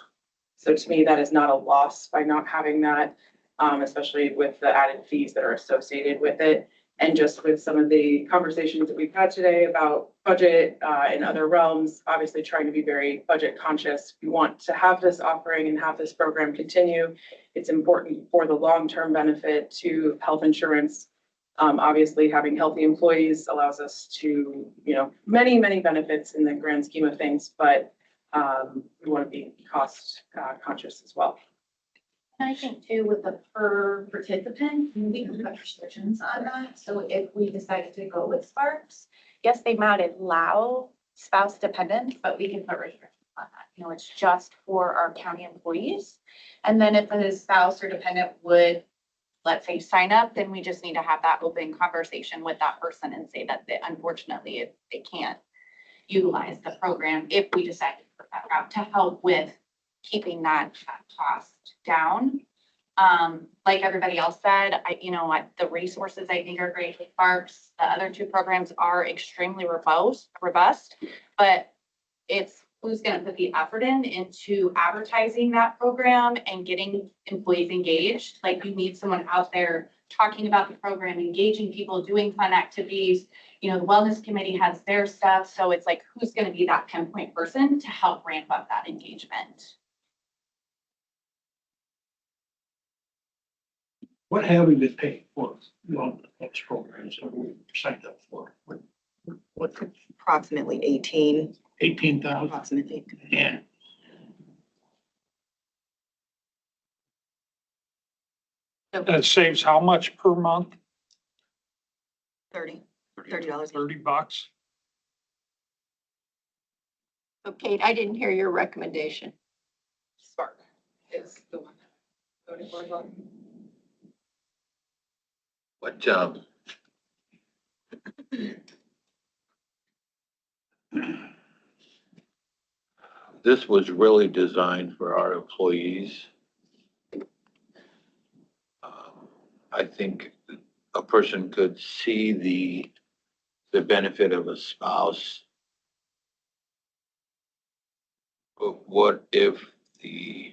So to me, that is not a loss by not having that, especially with the added fees that are associated with it. And just with some of the conversations that we've had today about budget in other realms, obviously trying to be very budget conscious. We want to have this offering and have this program continue. It's important for the long-term benefit to health insurance. Obviously, having healthy employees allows us to, many, many benefits in the grand scheme of things, but we want to be cost conscious as well. I think too, with the per participant, we can put restrictions on that. So if we decided to go with Sparks, yes, they might allow spouse dependents, but we can put restrictions on that. It's just for our county employees. And then if a spouse or dependent would, let's say, sign up, then we just need to have that open conversation with that person and say that unfortunately they can't utilize the program if we decide to put that route to help with keeping that cost down. Like everybody else said, the resources I think are great with Sparks. The other two programs are extremely robust, but it's who's going to put the effort into advertising that program and getting employees engaged. Like you need someone out there talking about the program, engaging people, doing fun activities. The Wellness Committee has their stuff. So it's like, who's going to be that pinpoint person to help ramp up that engagement? What have we been paying for those programs that we signed up for? What, Approximately 18,000? approximately. Yeah. That saves how much per month? $30. $30. So Kate, I didn't hear your recommendation. Spark is the one that voted for it. But, this was really designed for our employees. I think a person could see the benefit of a spouse. But what if to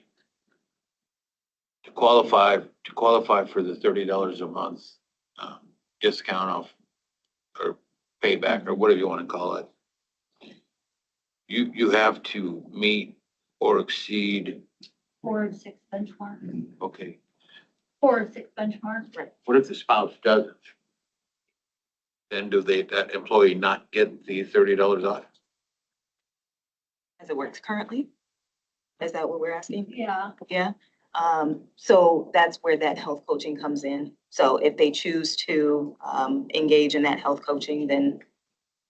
qualify for the $30 a month discount off or payback or whatever you want to call it, you have to meet or exceed, 4 of 6 benchmark. okay, 4 of 6 benchmark. Right. what if the spouse doesn't? Then do that employee not get the $30 off? As it works currently? Is that what we're asking? Yeah. Yeah. So that's where that health coaching comes in. So if they choose to engage in that health coaching, then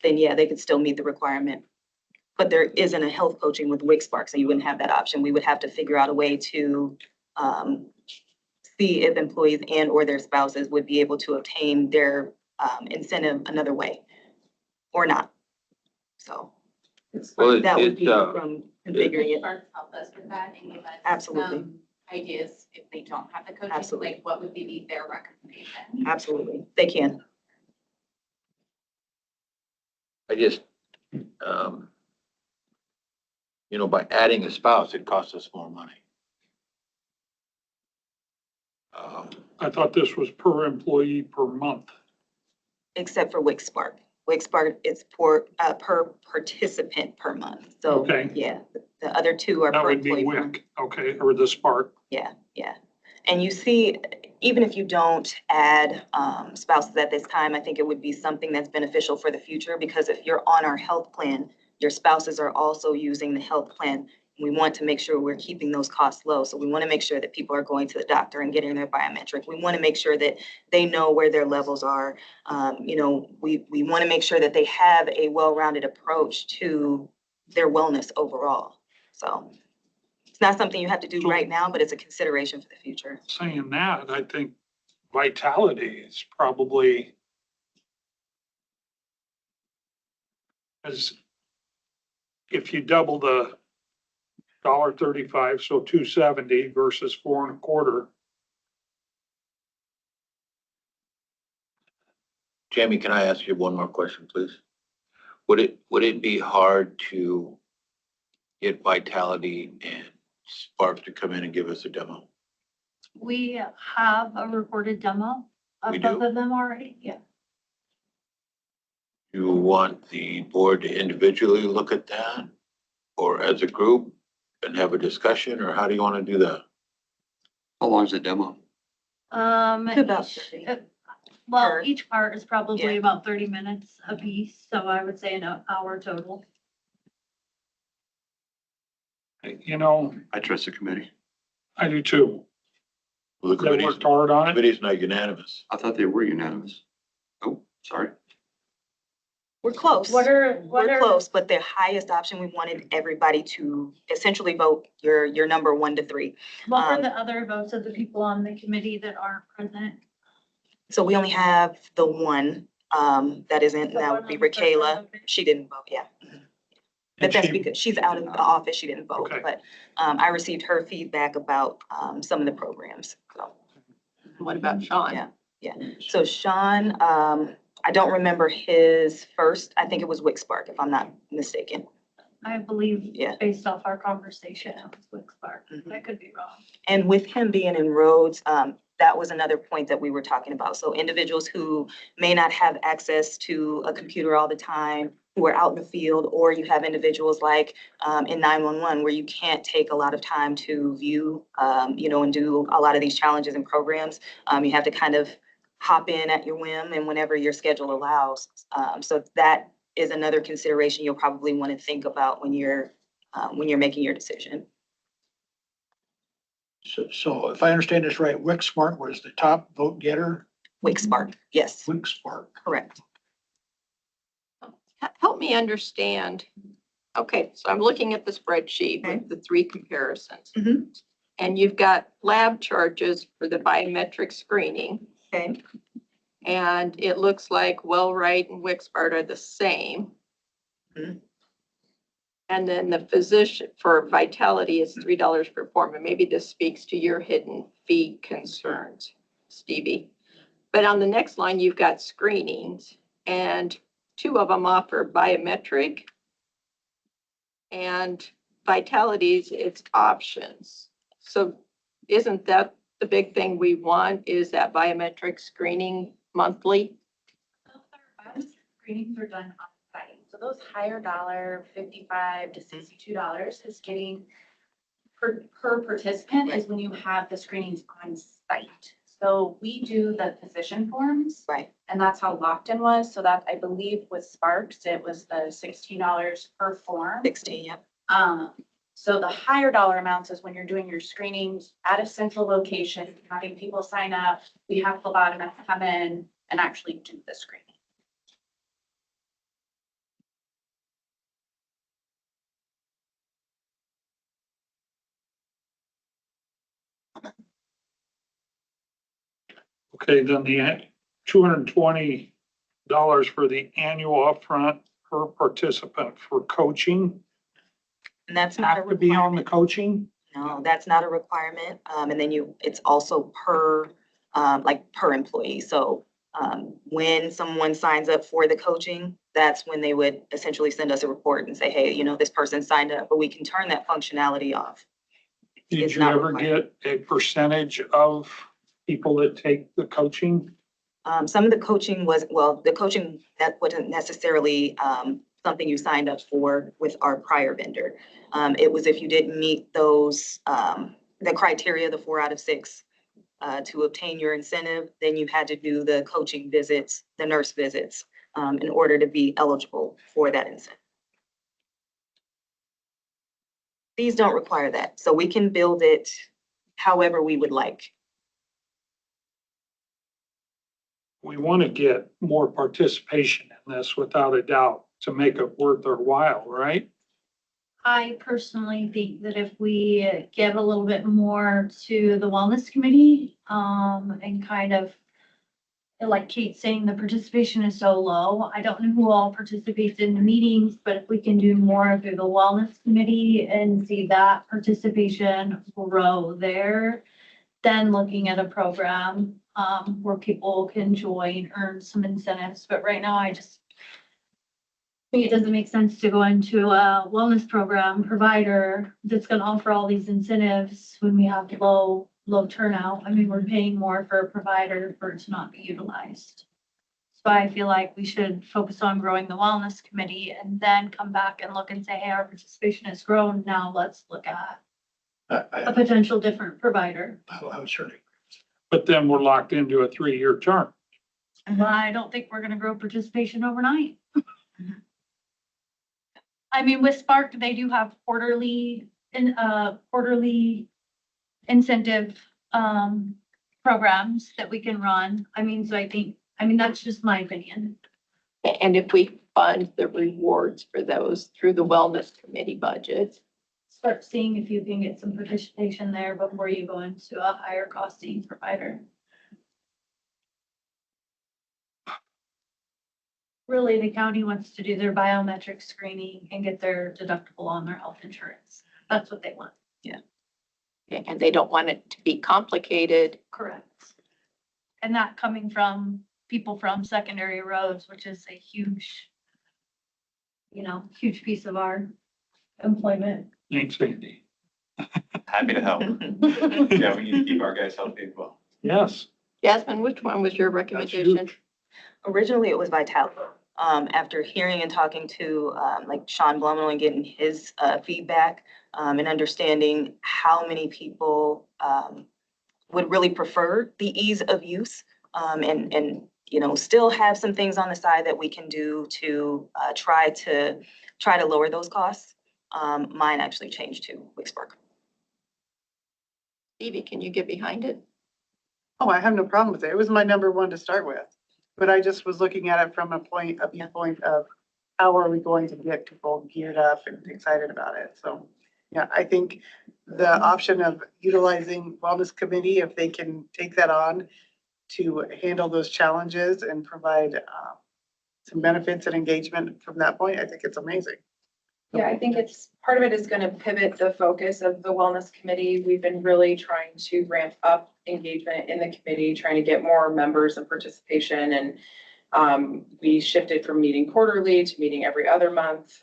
yeah, they could still meet the requirement. But there isn't a health coaching with WIC Spark, so you wouldn't have that option. We would have to figure out a way to see if employees and or their spouses would be able to obtain their incentive another way or not. So Well, that would it's, be from configuring it. Sparks help us with that and give us Absolutely. Ideas if they don't have the coaching, Absolutely. like what would be their recommendation? Absolutely, they can. I just, by adding a spouse, it costs us more money. I thought this was per employee per month. Except for WIC Spark. WIC-SPARK is per participant per month. So, Okay. yeah, the other two are That per would be employee. per- WIC, okay, or the Spark. Yeah, yeah. And you see, even if you don't add spouses at this time, I think it would be something that's beneficial for the future, because if you're on our health plan, your spouses are also using the health plan. We want to make sure we're keeping those costs low. So we want to make sure that people are going to the doctor and getting their biometric. We want to make sure that they know where their levels are. We want to make sure that they have a well-rounded approach to their wellness overall. So it's not something you have to do So- right now, but it's a consideration for the future. Saying that, I think Vitality is probably as if you double the $1.35, so 270 versus 4.25. Jamie, can I ask you one more question, please? Would it be hard to get Vitality and Spark to come in and give us a demo? We have a recorded demo We of both do? of them already, yeah. You want the board to individually look at that or as a group and have a discussion, or how do you want to do that? How long is the demo? About Each- 30. Well, Per. each part is probably Yeah. about 30 minutes a piece, so I would say an hour total. You know, I trust the committee. I do too. Well, the They committee's, worked hard on it. committee's not unanimous. I thought they were unanimous. Oh, sorry. We're close. What are We're close, but the highest option, we wanted everybody to essentially vote your number 1 to 3. What were Um, the other votes of the people on the committee that aren't present? So we only have the one that isn't, The that one would be on the first Rakayla. row. She didn't vote, yeah. But And that's she- because she's out of the office, she didn't vote. Okay. But I received her feedback about some of the programs, so. What about Sean? Yeah. So Sean, I don't remember his first, I think it was WIC-SPARK, if I'm not mistaken. I believe, Yeah. based off our conversation, it was WIC-SPARK. Mhm. I could be wrong. And with him being in roads, that was another point that we were talking about. So individuals who may not have access to a computer all the time, who are out in the field, or you have individuals like in 911 where you can't take a lot of time to view, and do a lot of these challenges and programs. You have to kind of hop in at your whim and whenever your schedule allows. So that is another consideration you'll probably want to think about when you're making your decision. So if I understand this right, WIC-SPARK was the top vote getter? WIC-SPARK, yes, WIC-SPARK. correct. Help me understand. Okay, so I'm looking at the spreadsheet Okay. with the 3 comparisons. Mhm. And you've got lab charges for the biometric screening. Okay. And it looks like Wellwright and Wixpart are the same. Mhm. And then the physician for Vitality is $3 per form. And maybe this speaks to your hidden fee concerns, Stevie. But on the next line, you've got screenings and 2 of them offer biometric. And Vitality's, it's options. So isn't that the big thing we want, is that biometric screening monthly? Screenings are done on site. So those higher dollar, $55 to $62 is getting per participant is when you have the screenings on site. So we do the physician forms. Right. And that's how locked-in was. So that, I believe with Sparks, it was the $16 per form. 16, yep. So the higher dollar amounts is when you're doing your screenings at a central location, having people sign up. We have phlebotomists come in and actually do the screening. Okay, then the $220 for the annual upfront per participant for coaching. And that's not a Have to be on the requirement. coaching? No, that's not a requirement. And then it's also per employee. So when someone signs up for the coaching, that's when they would essentially send us a report and say, hey, this person signed up, but we can turn that functionality off. Did It's you not ever required. get a percentage of people that take the coaching? Some of the coaching the coaching that wasn't necessarily something you signed up for with our prior vendor. It was if you didn't meet those, the criteria, the 4 out of 6, to obtain your incentive, then you had to do the coaching visits, the nurse visits, in order to be eligible for that incentive. These don't require that, so we can build it however we would like. We want to get more participation in this without a doubt to make it worth our while, right? I personally think that if we give a little bit more to the wellness committee, and kind of, like Kate's saying, the participation is so low. I don't know who all participates in the meetings, but if we can do more through the wellness committee and see that participation grow there, then looking at a program, where people can join, earn some incentives. But right now, I just think it doesn't make sense to go into a wellness program provider that's gonna offer all these incentives when we have low turnout. I mean, we're paying more for a provider for it to not be utilized. So I feel like we should focus on growing the wellness committee and then come back and look and say, hey, our participation has grown. Now let's look at a potential different provider. I would certainly. But then we're locked into a 3-year term. But I don't think we're gonna grow participation overnight. I mean, with Spark, they do have quarterly incentive, programs that we can run. I mean, so that's just my opinion. And if we fund the rewards for those through the wellness committee budget. Start seeing if you can get some participation there before you go into a higher costing provider. Really, the county wants to do their biometric screening and get their deductible on their health insurance. That's what they want. And they don't want it to be complicated. Correct. And that coming from people from secondary roads, which is a huge piece of our employment. Thanks, Andy. Happy to help. Yeah, we need to keep our guys healthy as well. Yes. Jasmine, which one was your recommendation? huge. Originally, it was Vitality. After hearing and talking to like Sean Blumel and getting his feedback, and understanding how many people would really prefer the ease of use, and still have some things on the side that we can do to try to lower those costs. Mine actually changed to Wixburg. Stevie, can you get behind it? Oh, I have no problem with it. It was my number 1 to start with. But I just was looking at it from a viewpoint of how are we going to get people geared up and excited about it. So, yeah, I think the option of utilizing wellness committee, if they can take that on to handle those challenges and provide some benefits and engagement from that point, I think it's amazing. Yeah, I think part of it is going to pivot the focus of the wellness committee. We've been really trying to ramp up engagement in the committee, trying to get more members and participation. And we shifted from meeting quarterly to meeting every other month.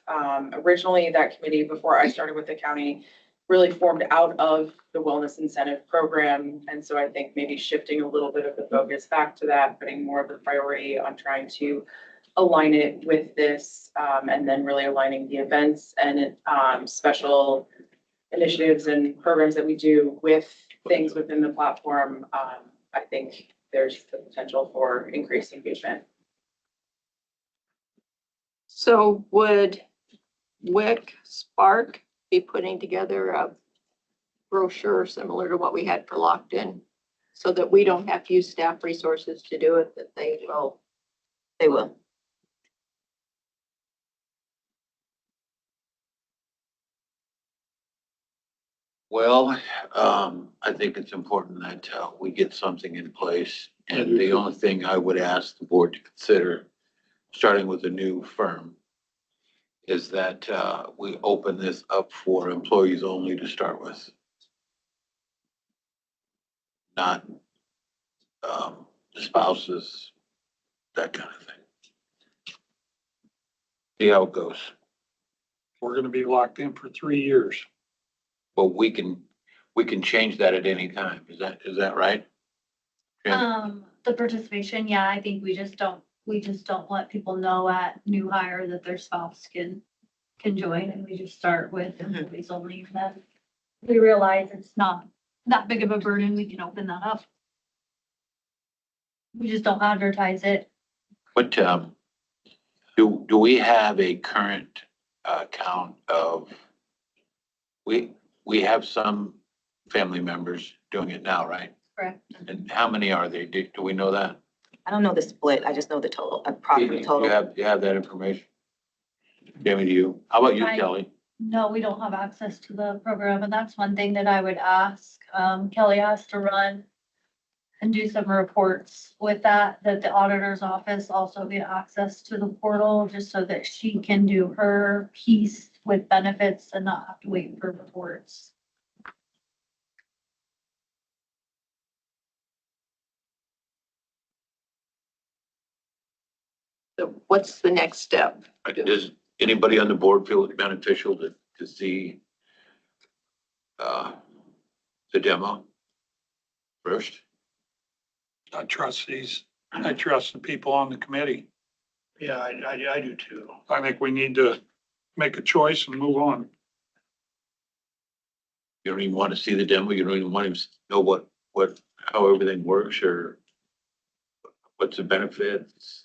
Originally, that committee, before I started with the county, really formed out of the wellness incentive program. And so I think maybe shifting a little bit of the focus back to that, putting more of the priority on trying to align it with this, and then really aligning the events and special initiatives and programs that we do with things within the platform. I think there's the potential for increased engagement. So would WIC Spark be putting together a brochure similar to what we had for Locked In, so that we don't have to use staff resources to do it, that they will? They will. Well, I think it's important that we get something in place. And the only thing I would ask the board to consider, starting with a new firm, is that we open this up for employees only to start with. Not spouses, that kind of thing. See how it goes. We're gonna be locked in for 3 years. But we can change that at any time. Is that right? Yeah. The participation, yeah, I think we just don't let people know at new hire that their spouse can join, and we just start with employees only. And then we realize it's not that big of a burden, we can open that up. We just don't advertise it. What, do we have a current count of, we have some family members doing it now, right? Correct. And how many are they? Do we know that? I don't know the split, I just know the total, approximate You total. you have that information? Jamie, do you? How about you, I- Kelly? No, we don't have access to the program, and that's one thing that I would ask. Kelly has to run and do some reports with that the auditor's office also get access to the portal, just so that she can do her piece with benefits and not have to wait for reports. So what's the next step? Does anybody on the board feel it's beneficial to see the demo first? I trust I trust the people on the committee. Yeah, I do too. I think we need to make a choice and move on. You don't even want to see the demo? You don't even want to know how everything works, or what's the benefits?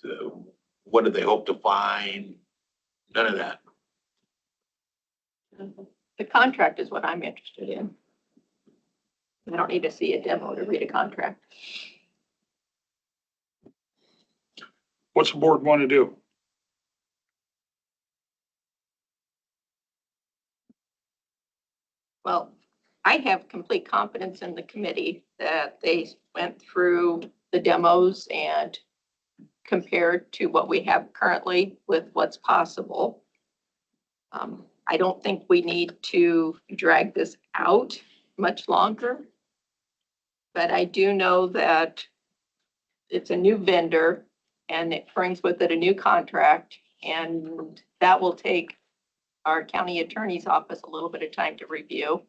What do they hope to find? None of that. The contract is what I'm interested in. I don't need to see a demo to read a contract. What's the board want to do? Well, I have complete confidence in the committee that they went through the demos and compared to what we have currently with what's possible. I don't think we need to drag this out much longer. But I do know that it's a new vendor and it brings with it a new contract, and that will take our county attorney's office a little bit of time to review.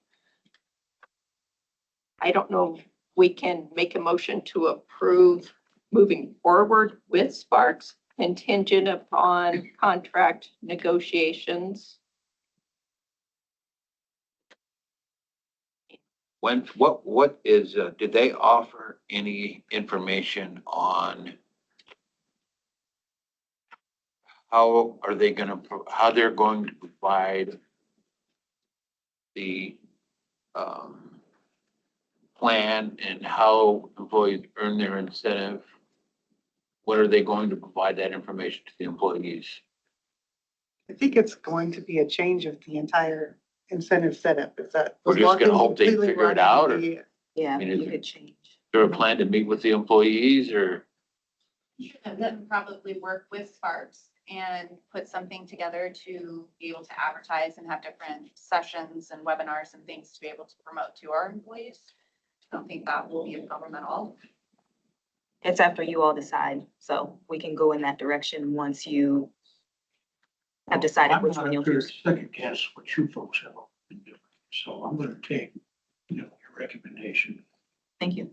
I don't know if we can make a motion to approve moving forward with Sparks contingent upon contract negotiations. What is, did they offer any information on how are they gonna, how they're going to provide the, plan and how employees earn their incentive? When are they going to provide that information to the employees? I think it's going to be a change of the entire incentive setup. Is that? We're just gonna hope they completely figure it run out, or- the- Yeah, I mean, is you could change. Is there a plan to meet with the employees, or? Then probably work with Sparks and put something together to be able to advertise and have different sessions and webinars and things to be able to promote to our employees. I don't think that will be a problem at all. It's after you all decide, so we can go in that direction once you have decided I'm which not one you'll up here to choose. second guess what you folks have been doing, so I'm gonna take, your recommendation. Thank you. Is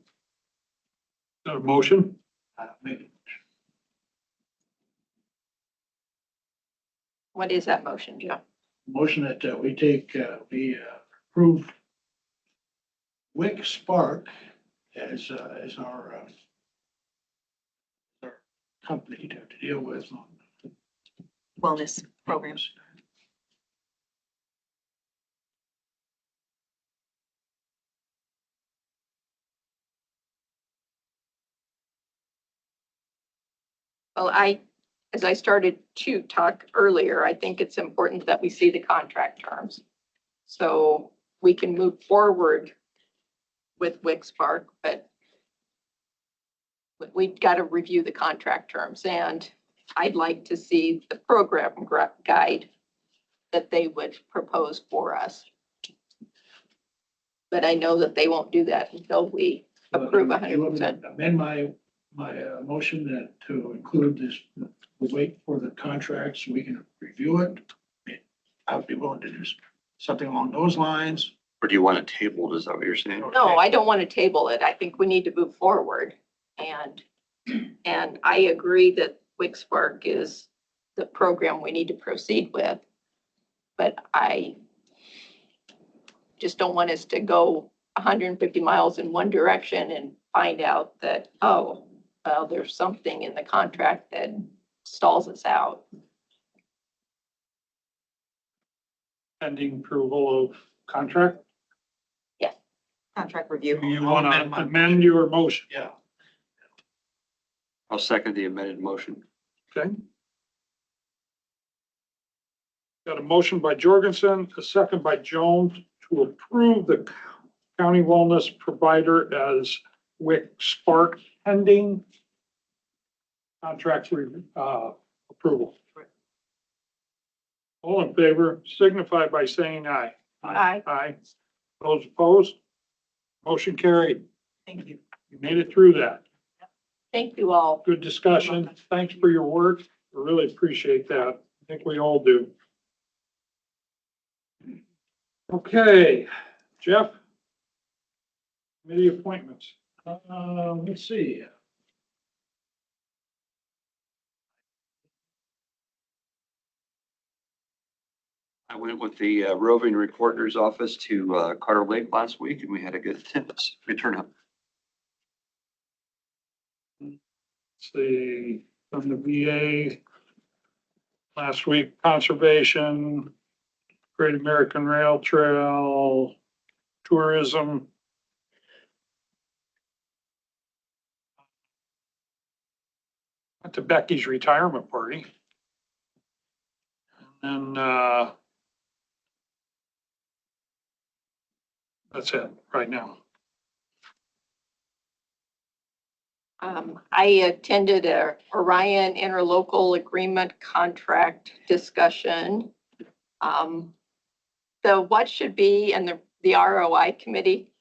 that a motion? Maybe. What is that motion, Jeff? Motion that we approve Wick Spark as our company to deal with on Wellness programs. Well, as I started to talk earlier, I think it's important that we see the contract terms. So we can move forward with Wix Park, but we've got to review the contract terms, and I'd like to see the program guide that they would propose for us. But I know that they won't do that until we approve You want me to 100%. amend my motion that to include this, we'll wait for the contract so we can review it. I would be willing to do something along those lines. Or do you want to table? Is that what you're saying? No, I don't want to table it. I think we need to move forward. And And I agree that WIC Spark is the program we need to proceed with. But I just don't want us to go 150 miles in one direction and find out that, oh, well, there's something in the contract that stalls us out. Pending approval of contract. Contract review. Do you want to amend your motion? Yeah. I'll second the amended motion. Okay. Got a motion by Jorgensen, a second by Jones to approve the county wellness provider as WIC Spark pending contract approval. All in favor signify by saying aye. Aye. Aye. Those opposed? Motion carried. Thank you. You made it through that. Thank you all. Good discussion. Thanks for your work. I really appreciate that. I think we all do. Okay, Jeff? Committee appointments. Let's see. I went with the roving recorder's office to Carter Lake last week and we had a good attendance, good turnout. Let's see, from the VA. Last week, conservation, Great American Rail Trail, tourism. Went to Becky's retirement party. And that's it right now. I attended a Orion interlocal agreement contract discussion. The what should be and the ROI committee,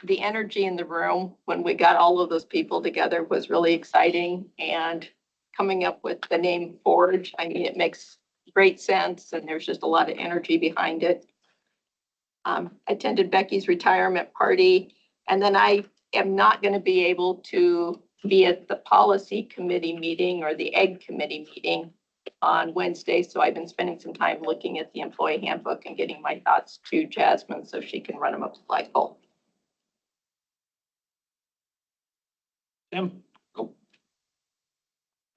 the energy in the room when we got all of those people together was really exciting, and coming up with the name Forge, I mean, it makes great sense and there's just a lot of energy behind it. I attended Becky's retirement party, and then I am not going to be able to be at the policy committee meeting or the egg committee meeting on Wednesday. So I've been spending some time looking at the employee handbook and getting my thoughts to Jasmine so she can run them up the flagpole. Tim?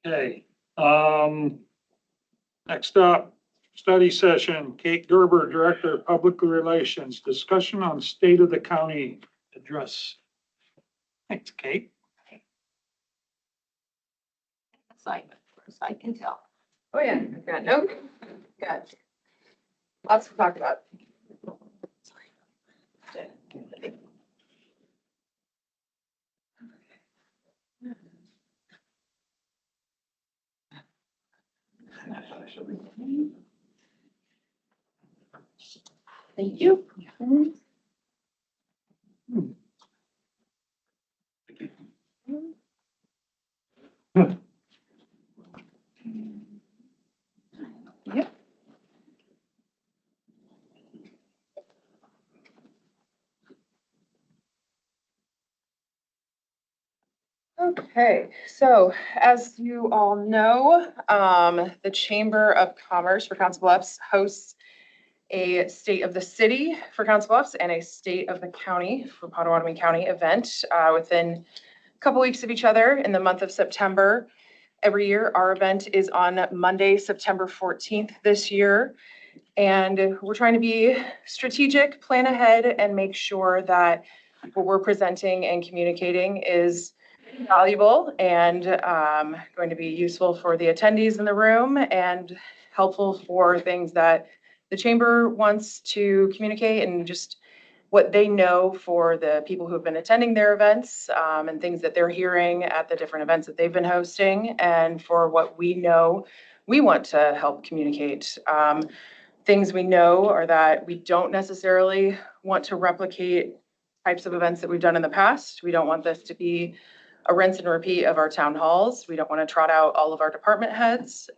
Okay, next up, study session, Kate Gerber, Director of Public Relations, discussion on state of the county address. Thanks, Kate. Assignment, as I can tell. Oh, yeah, got lots to talk about. Thank you. Yep. Okay, so as you all know, the Chamber of Commerce for Council Bluffs hosts a State of the City for Council Bluffs and a State of the County for Potawatomi County event within a couple weeks of each other in the month of September. Every year, our event is on Monday, September 14th this year. And we're trying to be strategic, plan ahead, and make sure that what we're presenting and communicating is valuable and going to be useful for the attendees in the room and helpful for things that the chamber wants to communicate and just what they know for the people who have been attending their events and things that they're hearing at the different events that they've been hosting, and for what we know we want to help communicate. Things we know are that we don't necessarily want to replicate types of events that we've done in the past. We don't want this to be a rinse and repeat of our town halls. We don't want to trot out all of our department heads.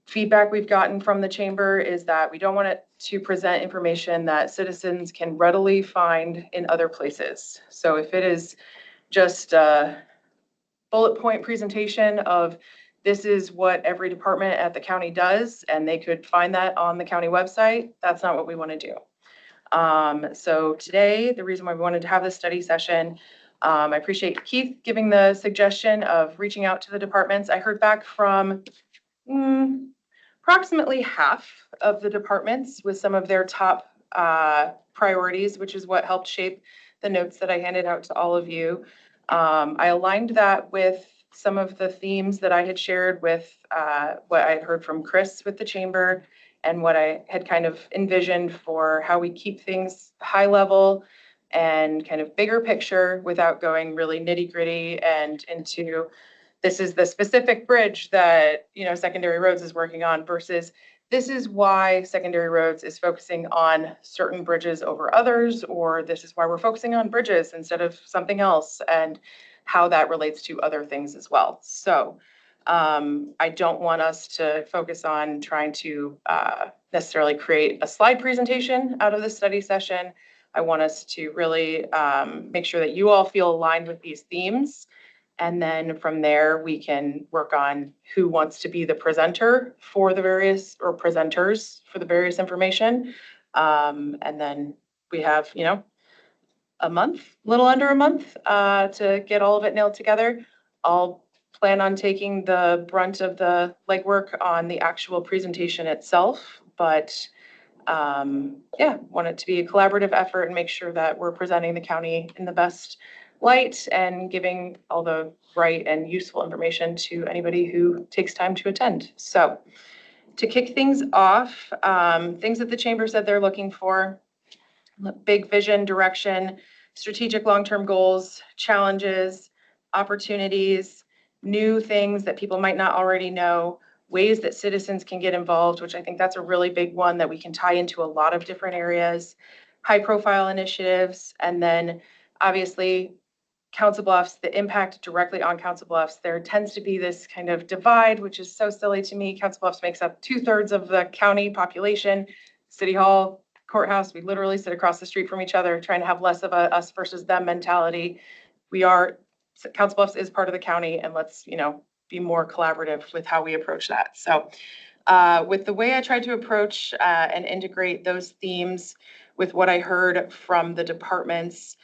Feedback we've gotten from the chamber is that we don't want it to present information that citizens can readily find in other places. So if it is just bullet point presentation of this is what every department at the county does, and they could find that on the county website. That's not what we want to do. So today, the reason why we wanted to have this study session, I appreciate Keith giving the suggestion of reaching out to the departments. I heard back from approximately half of the departments with some of their top priorities, which is what helped shape the notes that I handed out to all of you. I aligned that with some of the themes that I had shared with what I had heard from Chris with the chamber and what I had kind of envisioned for how we keep things high level and kind of bigger picture without going really nitty gritty and into this is the specific bridge that, you know, Secondary Roads is working on versus this is why Secondary Roads is focusing on certain bridges over others, or this is why we're focusing on bridges instead of something else, and how that relates to other things as well. So I don't want us to focus on trying to necessarily create a slide presentation out of this study session. I want us to really make sure that you all feel aligned with these themes. And then from there, we can work on who wants to be the presenter for the various, or presenters for the various information. And then we have, you know, a month, a little under a month to get all of it nailed together. I'll plan on taking the brunt of the legwork on the actual presentation itself, but yeah, want it to be a collaborative effort and make sure that we're presenting the county in the best light and giving all the right and useful information to anybody who takes time to attend. So to kick things off, things that the chamber said they're looking for: big vision, direction, strategic long-term goals, challenges, opportunities, new things that people might not already know, ways that citizens can get involved, which I think that's a really big one that we can tie into a lot of different areas, high-profile initiatives, and then obviously Council Bluffs, the impact directly on Council Bluffs. There tends to be this kind of divide, which is so silly to me. Council Bluffs makes up 2/3 of the county population. City Hall, courthouse, we literally sit across the street from each other, trying to have less of a us versus them mentality. Council Bluffs is part of the county, and let's, you know, be more collaborative with how we approach that. So with the way I tried to approach and integrate those themes with what I heard from the departments,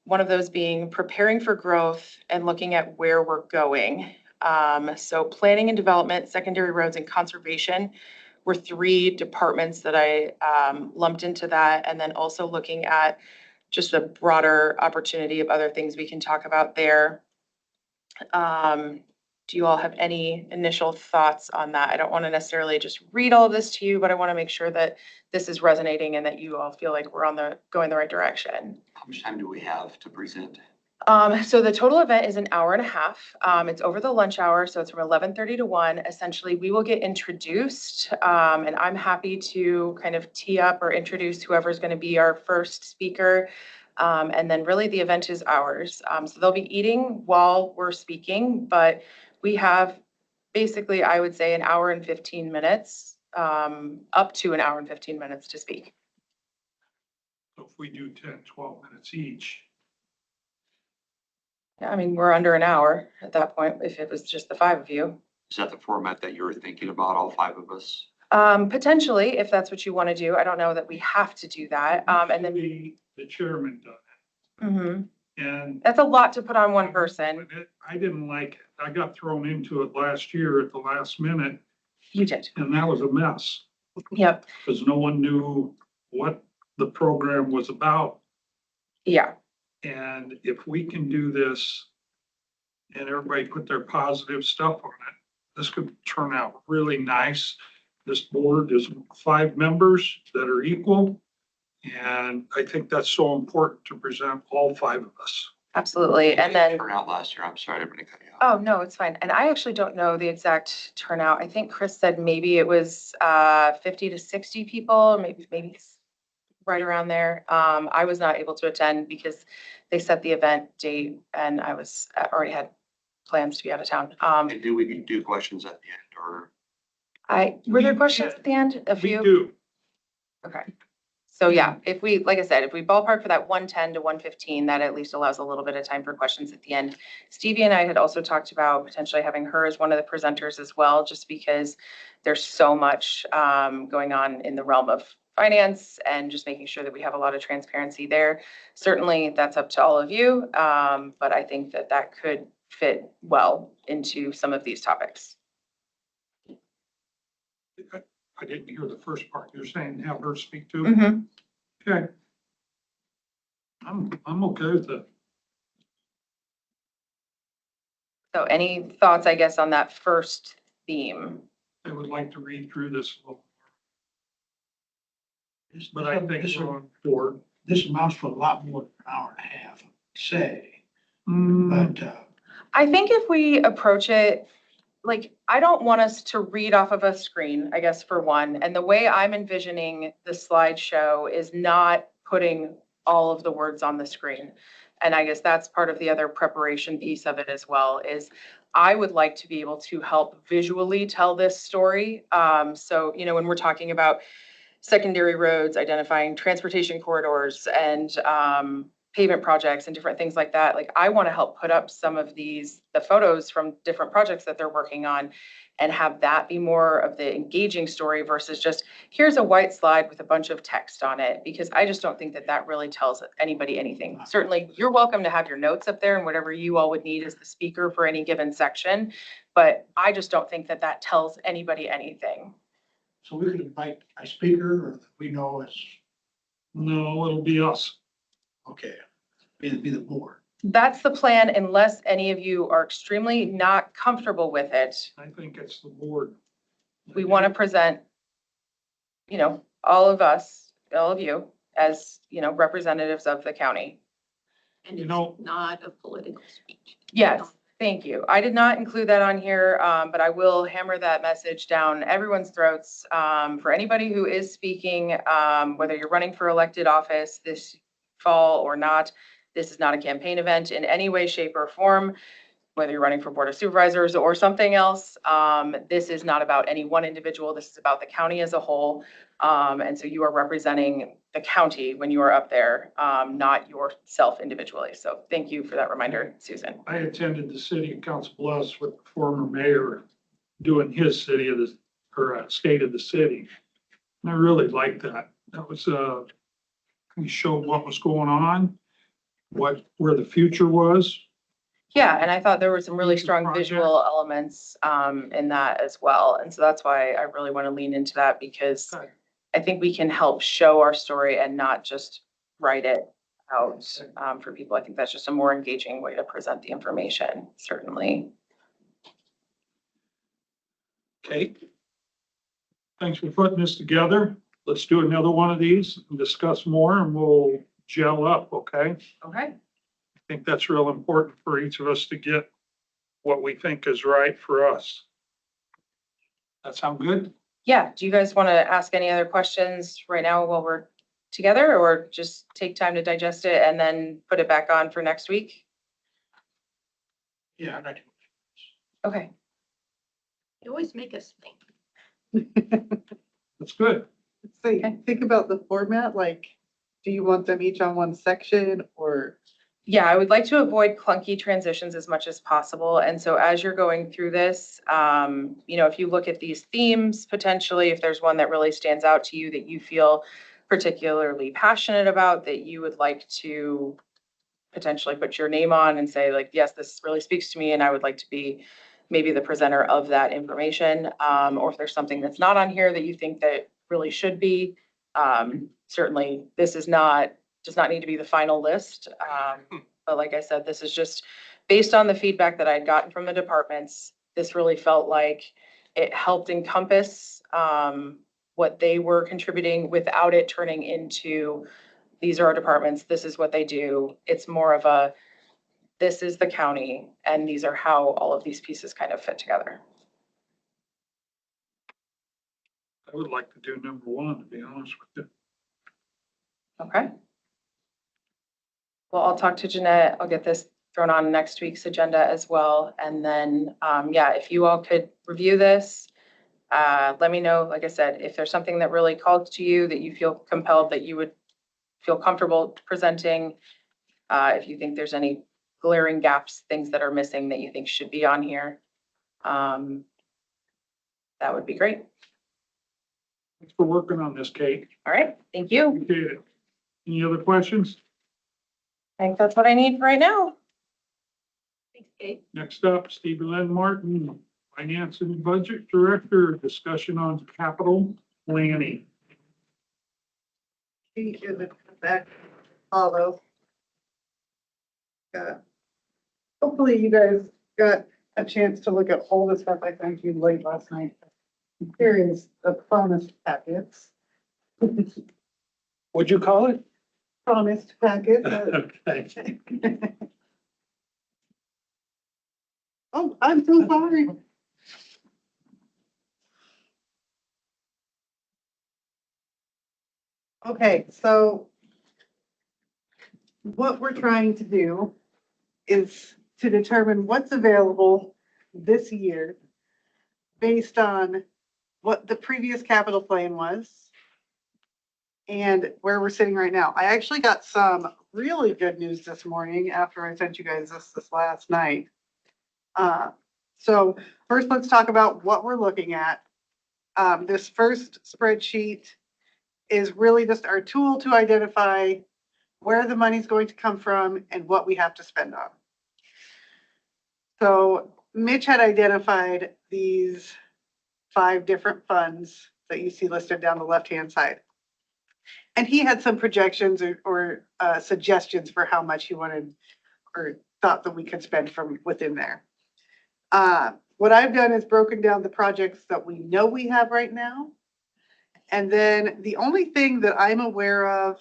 one of those being preparing for growth and looking at where we're going. So planning and development, secondary roads, and conservation were 3 departments that I lumped into that. And then also looking at just a broader opportunity of other things we can talk about there. Do you all have any initial thoughts on that? I don't want to necessarily just read all of this to you, but I want to make sure that this is resonating and that you all feel like we're going the right direction. How much time do we have to present? So the total event is an hour and a half. It's over the lunch hour, so it's from 11:30 to 1. Essentially, we will get introduced, and I'm happy to kind of tee up or introduce whoever's going to be our first speaker. And then really the event is ours. So they'll be eating while we're speaking, but we have basically, I would say, an hour and 15 minutes, up to an hour and 15 minutes to speak. So if we do 10, 12 minutes each, Yeah, I mean, we're under an hour at that point, if it was just the 5 of you. Is that the format that you were thinking about, all 5 of us? Potentially, if that's what you want to do. I don't know that we have to do that. And then the chairman done Mhm. it. And That's a lot to put on one person. I didn't like it. I got thrown into it last year at the last minute, You did. and that was a mess Yep. because no one knew what the program was about. Yeah. And if we can do this and everybody put their positive stuff on it, this could turn out really nice. This board is 5 members that are equal. And I think that's so important to present all 5 of us. Absolutely. And then, Turnout last year, I'm sorry, I didn't cut you off. oh, no, it's fine. And I actually don't know the exact turnout. I think Chris said maybe it was 50 to 60 people, maybe right around there. I was not able to attend because they set the event date and I already had plans to be out of town. And we can do questions at the end, or? Were there questions at the end? A few? We do. Okay. So yeah, if we, like I said, if we ballpark for that 110 to 115, that at least allows a little bit of time for questions at the end. Stevie and I had also talked about potentially having her as one of the presenters as well, just because there's so much going on in the realm of finance and just making sure that we have a lot of transparency there. Certainly, that's up to all of you, but I think that that could fit well into some of these topics. I didn't hear the first part. You're saying have her speak to it? Mm-hmm. Okay. I'm okay with that. So any thoughts, I guess, on that first theme? I would like to read through this a little, This- but I think this- we're on board. This amounts to a lot more than an hour and a half, say, Mm, but, I think if we approach it, like, I don't want us to read off of a screen, I guess, for one. And the way I'm envisioning the slideshow is not putting all of the words on the screen. And I guess that's part of the other preparation piece of it as well, is I would like to be able to help visually tell this story. So, you know, when we're talking about secondary roads, identifying transportation corridors and pavement projects and different things like that. Like, I want to help put up some of the photos from different projects that they're working on and have that be more of the engaging story versus just here's a white slide with a bunch of text on it, because I just don't think that that really tells anybody anything. Certainly, you're welcome to have your notes up there and whatever you all would need as the speaker for any given section, but I just don't think that that tells anybody anything. so we could invite a speaker, or we know it's, no, it'll be us. okay, be the board. That's the plan unless any of you are extremely not comfortable with it. I think it's the board. We want to present, you know, all of us, all of you as, you know, representatives of the county. And You it's know- not a political speech. Yes, thank you. I did not include that on here, but I will hammer that message down everyone's throats. For anybody who is speaking, whether you're running for elected office this fall or not, this is not a campaign event in any way, shape, or form. Whether you're running for Board of Supervisors or something else, this is not about any one individual. This is about the county as a whole. And so you are representing the county when you are up there, not yourself individually. So thank you for that reminder, Susan. I attended the city of Council Bluffs with the former mayor doing his city of the, or state of the city. And I really liked that. That was, he showed what was going on, where the future was. Yeah, and I thought there were some really strong Project. visual elements in that as well. And so that's why I really want to lean into that, because Okay. I think we can help show our story and not just write it out for people. I think that's just a more engaging way to present the information, certainly. Kate? Thanks for putting this together. Let's do another one of these and discuss more, and we'll gel up, okay? Okay. I think that's real important for each of us to get what we think is right for us. That sound good? Yeah, do you guys want to ask any other questions right now while we're together, or just take time to digest it and then put it back on for next week? Yeah, I'd like to. Okay. You always make us think. That's good. So think about the format, like, do you want them each on one section or? Yeah, I would like to avoid clunky transitions as much as possible. And so as you're going through this, you know, if you look at these themes, potentially, if there's one that really stands out to you that you feel particularly passionate about, that you would like to potentially put your name on and say like, yes, this really speaks to me and I would like to be maybe the presenter of that information. Or if there's something that's not on here that you think that really should be, certainly this does not need to be the final list. But like I said, this is just based on the feedback that I had gotten from the departments. This really felt like it helped encompass what they were contributing without it turning into, these are our departments, this is what they do. It's more of a, this is the county, and these are how all of these pieces kind of fit together. I would like to do number one, to be honest with you. Okay. Well, I'll talk to Jeanette. I'll get this thrown on next week's agenda as well. And then, yeah, if you all could review this, Let me know, like I said, if there's something that really called to you that you feel compelled, that you would feel comfortable presenting. If you think there's any glaring gaps, things that are missing that you think should be on here. That would be great. Thanks for working on this, Kate. All right, thank you. Appreciate it. Any other questions? I think that's what I need right now. Thanks, Kate. Next up, Stephen Len Martin, Finance and Budget Director, discussion on capital planning. He is back, follow. Hopefully you guys got a chance to look at all the stuff I sent you late last night. Here is the promised packets. What'd you call it? Promised packet. Okay. Oh, I'm so sorry. Okay, so what we're trying to do is to determine what's available this year based on what the previous capital plan was and where we're sitting right now. I actually got some really good news this morning after I sent you guys this last night. So first, let's talk about what we're looking at. This first spreadsheet is really just our tool to identify where the money's going to come from and what we have to spend on. So Mitch had identified these 5 different funds that you see listed down the left-hand side. And he had some projections or suggestions for how much he wanted or thought that we could spend from within there. What I've done is broken down the projects that we know we have right now. And then the only thing that I'm aware of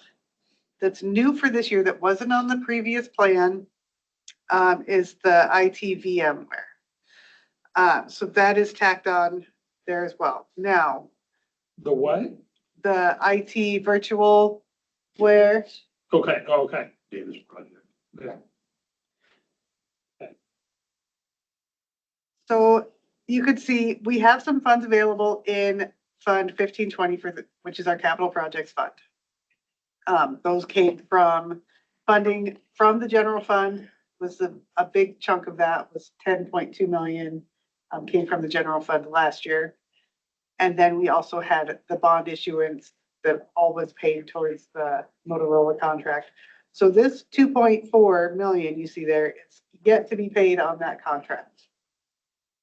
that's new for this year that wasn't on the previous plan is the IT VMware. So that is tacked on there as well. Now, The what? the IT virtual ware. Okay, okay. Davis project. Yeah. So you could see we have some funds available in Fund 1520 which is our capital projects fund. Those came from funding from the general fund. Was a big chunk of that was 10.2 million came from the general fund last year. And then we also had the bond issuance that all was paid towards the Motorola contract. So this 2.4 million you see there is yet to be paid on that contract.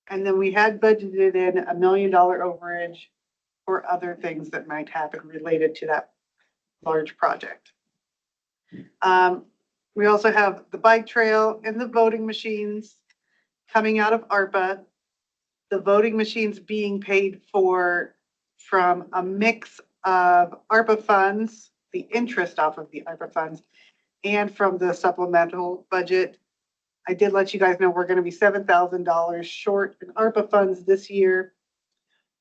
And then we had budgeted in $1 million overage for other things that might happen related to that large project. We also have the bike trail and the voting machines coming out of ARPA. The voting machines being paid for from a mix of ARPA funds, the interest off of the ARPA funds, and from the supplemental budget. I did let you guys know we're going to be $7,000 short in ARPA funds this year.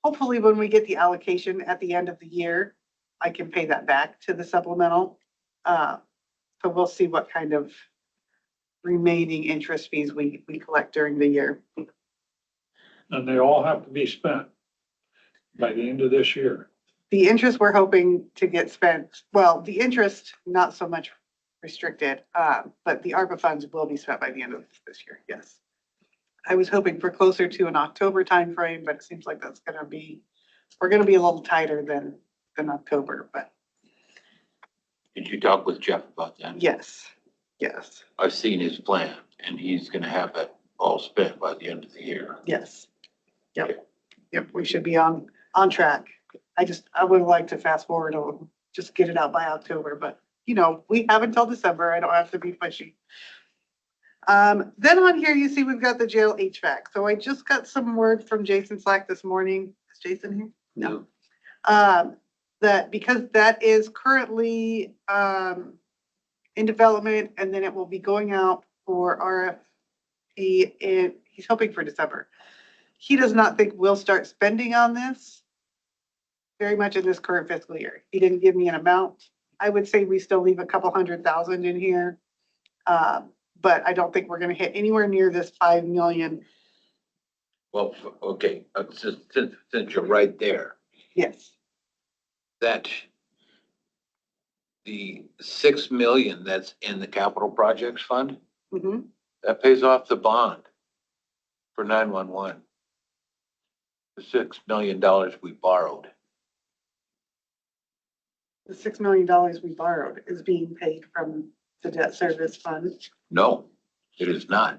Hopefully, when we get the allocation at the end of the year, I can pay that back to the supplemental. So we'll see what kind of remaining interest fees we collect during the year. And they all have to be spent by the end of this year. The interest we're hoping to get spent, well, the interest, not so much restricted, but the ARPA funds will be spent by the end of this year, yes. I was hoping for closer to an October timeframe, but it seems like that's gonna be, we're gonna be a little tighter than October, but Did you talk with Jeff about that? yes, yes, I've seen his plan and he's gonna have that all spent by the end of the year. yes. Yep, we should be on track. I would like to fast forward or just get it out by October, but you know, we have until December. I don't have to be pushy. Then on here, you see we've got the jail HVAC. So I just got some word from Jason Slack this morning. Is Jason here? No. That because that is currently in development and then it will be going out for RFP he's hoping for December. He does not think we'll start spending on this very much in this current fiscal year. He didn't give me an amount. I would say we still leave a couple $100,000 in here. But I don't think we're gonna hit anywhere near this 5 million Well, okay, since you're right there, Yes. that the 6 million that's in the capital projects fund, Mm-hmm. that pays off the bond for 911. The $6 million we borrowed. The $6 million we borrowed is being paid from the debt service fund. No, it is not.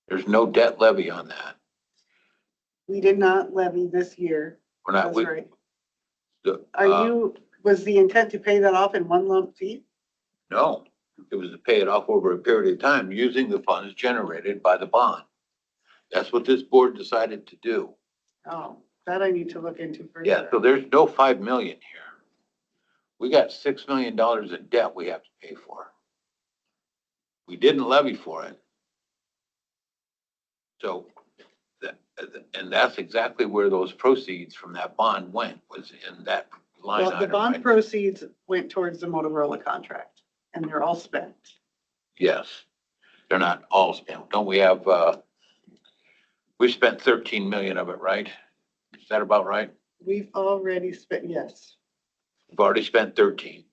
There's no debt levy on that. We did not levy this year. We're not, That's we, right. the, Was the intent to pay that off in one lump fee? no, it was to pay it off over a period of time using the funds generated by the bond. That's what this board decided to do. Oh, that I need to look into further. Yeah, so there's no 5 million here. We got $6 million in debt we have to pay for. We didn't levy for it. So that, and that's exactly where those proceeds from that bond went, was in that line Well, the item. bond right? proceeds went towards the Motorola contract and they're all spent. Yes, they're not all spent. Don't we have, we spent 13 million of it, right? Is that about right? We've already spent, yes. We've already spent 13.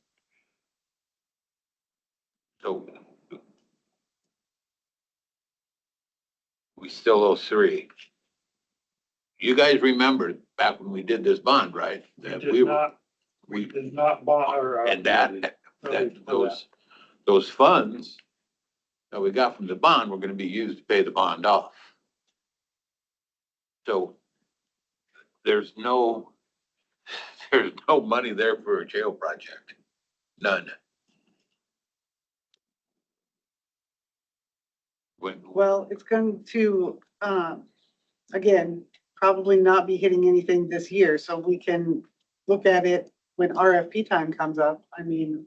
So we still owe 3. You guys remember back when we did this bond, right? That we were, We did not bond or. and those funds that we got from the bond were gonna be used to pay the bond off. So there's no money there for a jail project. None. Well, it's going to, again, probably not be hitting anything this year, so we can look at it when RFP time comes up. I mean,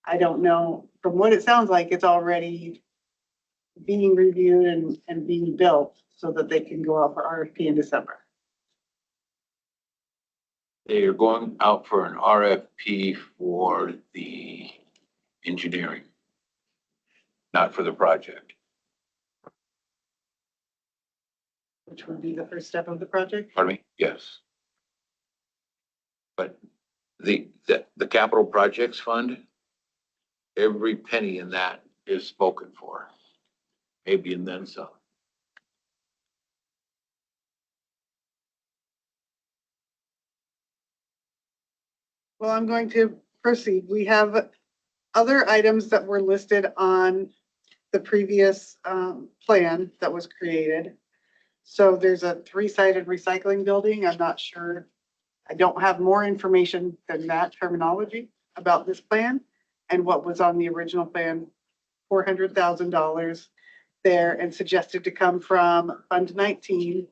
I don't know, from what it sounds like, it's already being reviewed and being built so that they can go out for RFP in December. They are going out for an RFP for the engineering, not for the project. Which would be the first step of the project? Pardon me? Yes. But the capital projects fund, every penny in that is spoken for, maybe and then some. Well, I'm going to proceed. We have other items that were listed on the previous plan that was created. So there's a 3-sided recycling building. I'm not sure. I don't have more information than that terminology about this plan and what was on the original plan, $400,000 there and suggested to come from Fund 19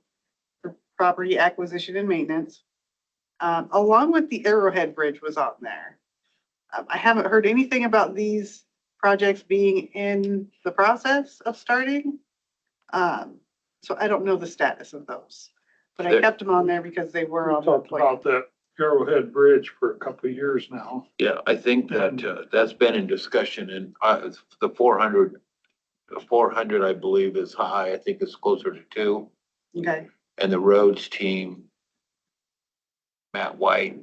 for property acquisition and maintenance. Along with the Arrowhead Bridge was on there. I haven't heard anything about these projects being in the process of starting. So I don't know the status of those, but I kept them on there because they were on the Talked plan. about that Arrowhead Bridge for a couple of years now. Yeah, I think that that's been in discussion and the 400, I believe is high. I think it's closer to 2. Okay. And the roads team, Matt White,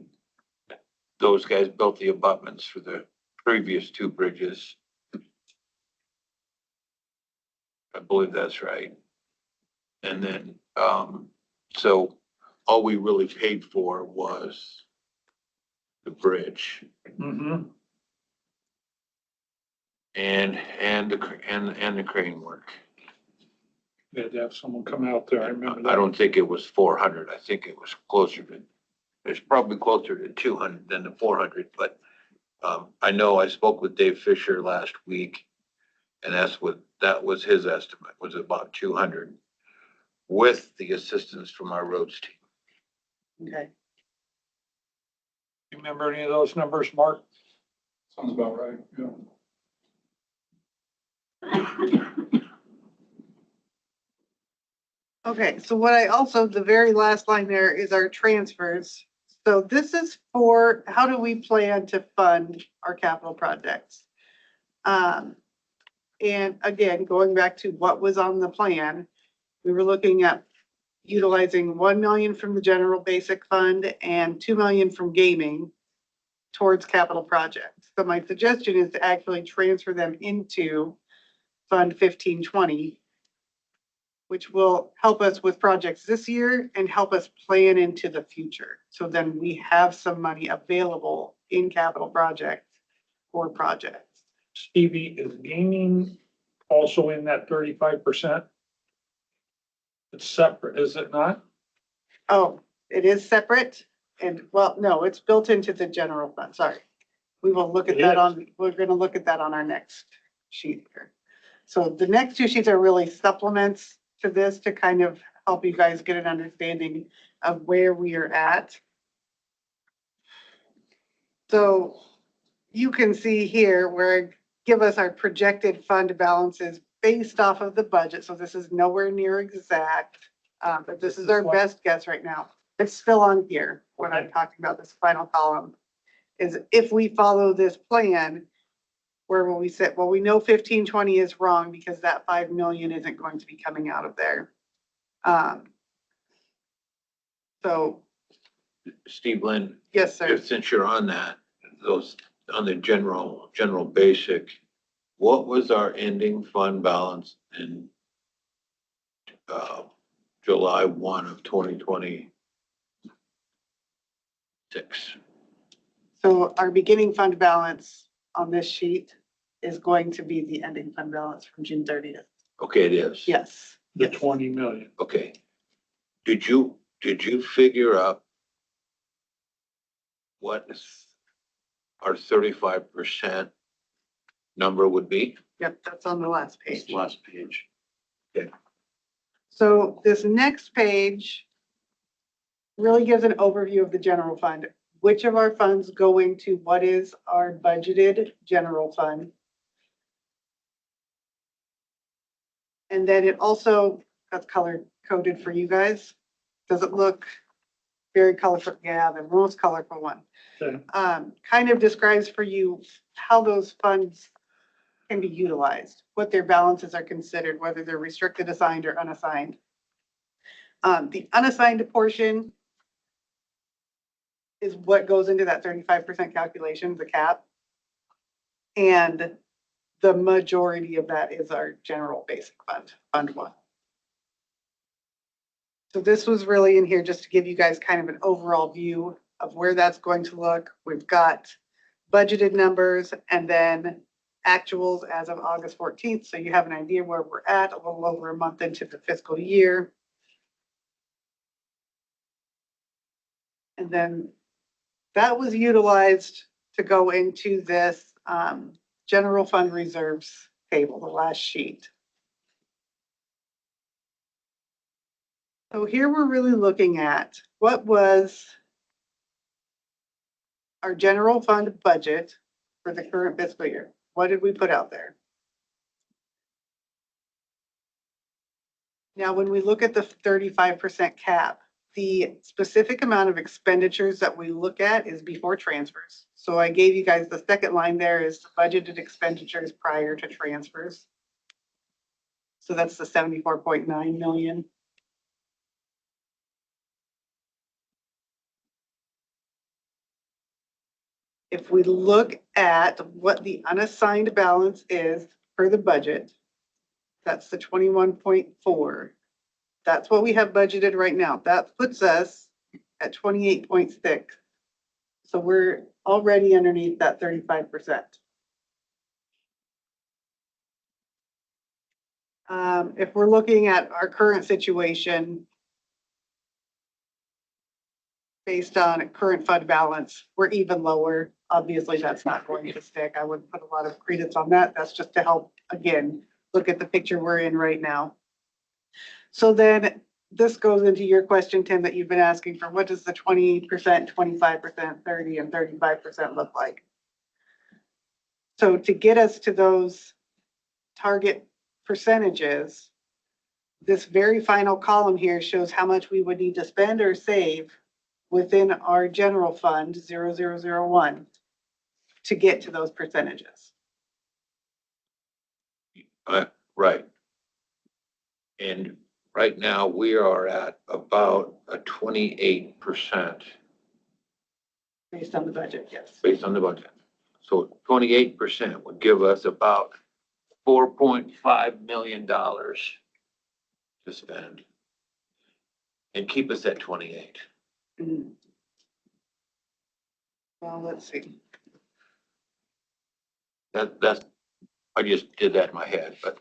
those guys built the abutments for the previous 2 bridges. I believe that's right. And then, so all we really paid for was the bridge Mm-hmm. and the crane work. We had to have someone come out there. I remember that. I don't think it was 400. I think it was closer to, it's probably closer to 200 than the 400, but I know I spoke with Dave Fisher last week and that was his estimate, was about 200 with the assistance from our roads team. Okay. You remember any of those numbers, Mark? Sounds about right, yeah. Okay, so what I also, the very last line there is our transfers. So this is for, how do we plan to fund our capital projects? And again, going back to what was on the plan, We were looking at utilizing 1 million from the general basic fund and 2 million from gaming towards capital projects. So my suggestion is to actually transfer them into Fund 1520, which will help us with projects this year and help us plan into the future. So then we have some money available in capital projects for projects. Stevie, is gaming also in that 35%? It's separate, is it not? Oh, it is separate and, well, no, it's built into the general fund, sorry. We will look at It that is. on, we're gonna look at that on our next sheet here. So the next two sheets are really supplements to this to kind of help you guys get an understanding of where we are at. So you can see here where give us our projected fund balances based off of the budget. So this is nowhere near exact, but this is our best guess right now. It's still on here when I'm talking about this final column. Is if we follow this plan, where will we sit? Well, we know 1520 is wrong because that 5 million isn't going to be coming out of there. So, Steve Lynn, yes, sir. since you're on that, those, on the general basic, what was our ending fund balance in July 1 of 2026? So our beginning fund balance on this sheet is going to be the ending fund balance from June 30th. Okay, it is. Yes. The 20 million. Okay. Did you figure out what our 35% number would be? Yep, that's on the last page. Last page. So this next page really gives an overview of the general fund. Which of our funds go into what is our budgeted general fund? And then it also, that's color coded for you guys. Does it look very colorful? Yeah, the most colorful one. Okay. Kind of describes for you how those funds can be utilized, what their balances are considered, whether they're restricted, assigned, or unassigned. The unassigned portion is what goes into that 35% calculation, the cap. And the majority of that is our general basic fund, Fund 1. So this was really in here just to give you guys kind of an overall view of where that's going to look. We've got budgeted numbers and then actuals as of August 14th. So you have an idea where we're at a little over a month into the fiscal year. And then that was utilized to go into this general fund reserves table, the last sheet. So here we're really looking at what was our general fund budget for the current fiscal year. What did we put out there? Now, when we look at the 35% cap, the specific amount of expenditures that we look at is before transfers. So I gave you guys the second line there is the budgeted expenditures prior to transfers. So that's the 74.9 million. If we look at what the unassigned balance is for the budget, that's the 21.4. That's what we have budgeted right now. That puts us at 28.6. So we're already underneath that 35%. If we're looking at our current situation, based on current fund balance, we're even lower. Obviously, that's not going to stick. I wouldn't put a lot of credence on that. That's just to help, again, look at the picture we're in right now. So then this goes into your question, Tim, that you've been asking for. What does the 20%, 25%, 30, and 35% look like? So to get us to those target percentages, this very final column here shows how much we would need to spend or save within our general fund 0001 to get to those percentages. Right. And Right now, we are at about a 28% Based on the budget, yes. based on the budget. So 28% would give us about $4.5 million to spend and keep us at 28. Mhm. Well, let's see. That's, I just did that in my head, but,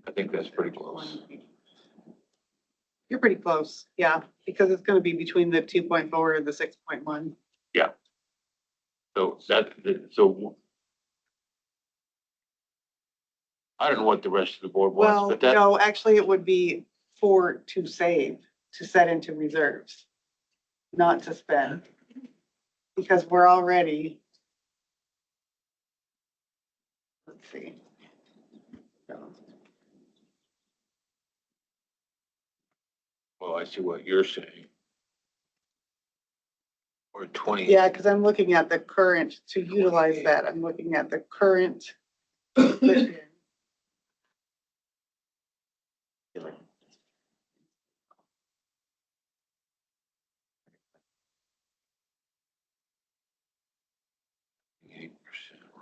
I think that's pretty close. You're pretty close, yeah, because it's gonna be between the 2.4 and the 6.1. So so I don't know what the rest of the board wants, Well, but that, no, actually, it would be for to save, to set into reserves, not to spend. Because we're already. Let's see. well, I see what you're saying. Or 20. Yeah, because I'm looking at the current, to utilize that, I'm looking at the current. Position.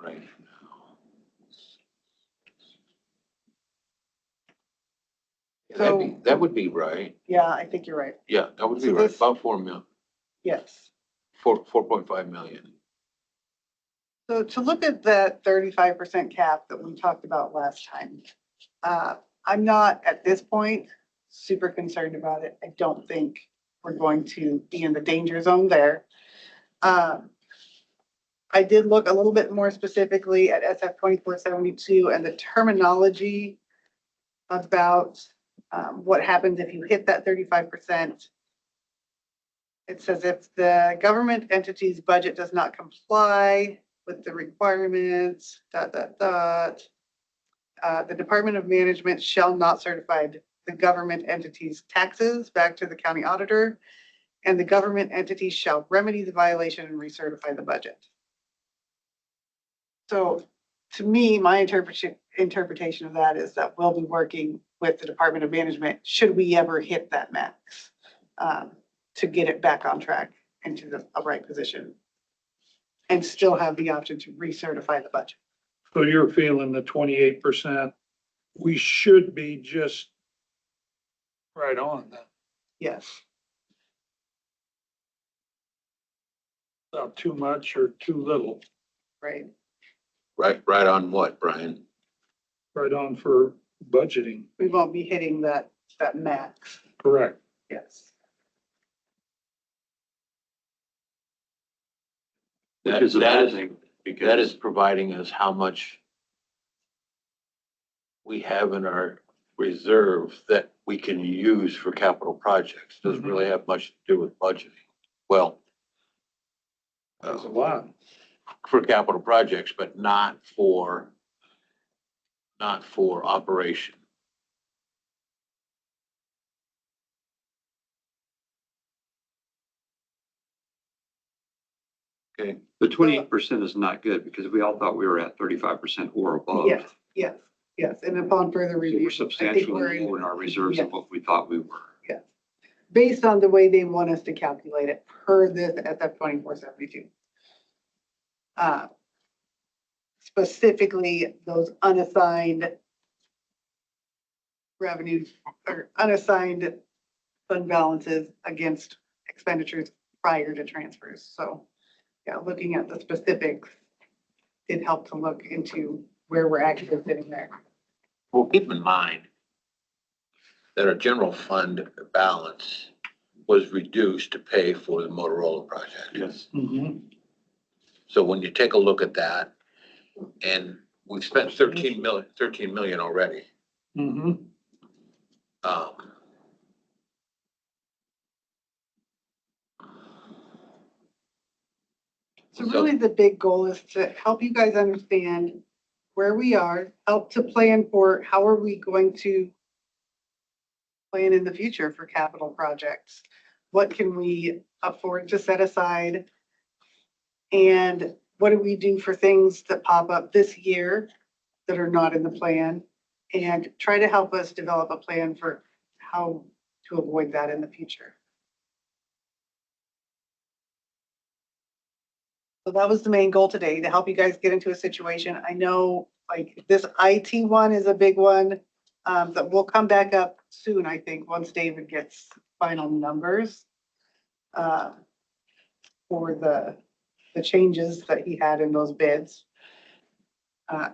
Right now. That would be right. Yeah, I think you're right. Yeah, that would be So right. this- About 4 million, Yes. 4.5 million. So to look at that 35% cap that we talked about last time, I'm not at this point super concerned about it. I don't think we're going to be in the danger zone there. I did look a little bit more specifically at SF 2472 and the terminology about what happens if you hit that 35%. It says if the government entity's budget does not comply with the requirements, the Department of Management shall not certify the government entity's taxes back to the county auditor, and the government entity shall remedy the violation and recertify the budget. So to me, my interpretation of that is that we'll be working with the Department of Management, should we ever hit that max, to get it back on track into the right position. And still have the option to recertify the budget. So you're feeling the 28%, we should be just right on that, Yes. not too much or too little, Right. Right on what, Brian? right on for budgeting, We won't be hitting that max. correct? Yes. Which is a bad thing, That because is providing us how much we have in our reserve that we can use for capital projects. Doesn't really have much to do with budgeting. Well, That's a lot. for capital projects, but not for operation. Okay, the 28% is not good, because we all thought we were at 35% or above. Yes. And upon further So review. we're I think substantially we're lower in our reserves than what we thought we were. based on the way they want us to calculate it per this SF 2472. Specifically, those unassigned revenues or unassigned fund balances against expenditures prior to transfers. So, yeah, looking at the specifics did help to look into where we're actually sitting there. well, keep in mind that our general fund balance was reduced to pay for the Motorola project. Yes. So when you take a look at that, and we've spent 13 million already. So really the big goal is to help you guys understand where we are, help to plan for how are we going to plan in the future for capital projects? What can we afford to set aside? And what do we do for things that pop up this year that are not in the plan? and try to help us develop a plan for how to avoid that in the future. So that was the main goal today, to help you guys get into a situation. I know like this IT one is a big one, that will come back up soon, I think, once David gets final numbers for the changes that he had in those bids.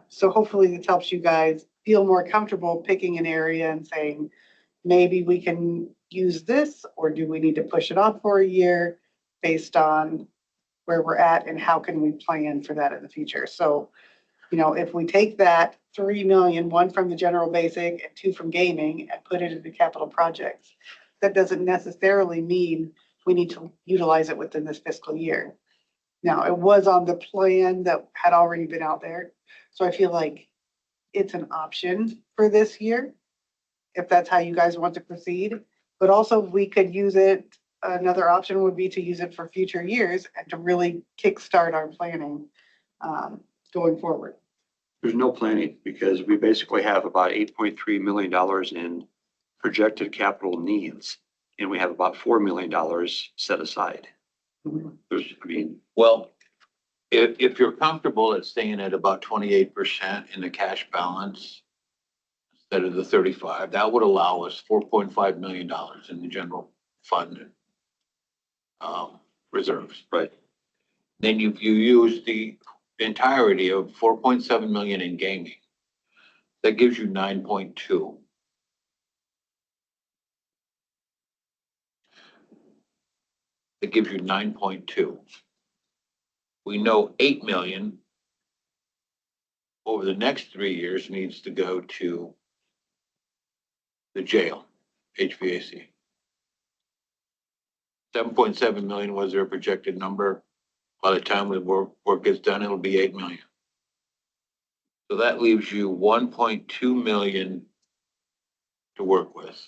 So hopefully this helps you guys feel more comfortable picking an area and saying, maybe we can use this, or do we need to push it off for a year based on where we're at and how can we plan for that in the future? So, if we take that 3 million, one from the general basic and 2 from gaming, and put it into capital projects, that doesn't necessarily mean we need to utilize it within this fiscal year. Now, it was on the plan that had already been out there. So I feel like it's an option for this year, if that's how you guys want to proceed. But also we could use it, another option would be to use it for future years and to really kickstart our planning going forward. There's no planning because we basically have about $8.3 million in projected capital needs. And we have about $4 million set aside. There's, Well, if you're comfortable at staying at about 28% in the cash balance instead of the 35, that would allow us $4.5 million in the general fund reserves. Right. Then if you use the entirety of 4.7 million in gaming, that gives you 9.2. It gives you 9.2. We know 8 million over the next 3 years needs to go to the jail, HVAC. 7.7 million was their projected number. By the time the work gets done, it'll be 8 million. So that leaves you 1.2 million to work with.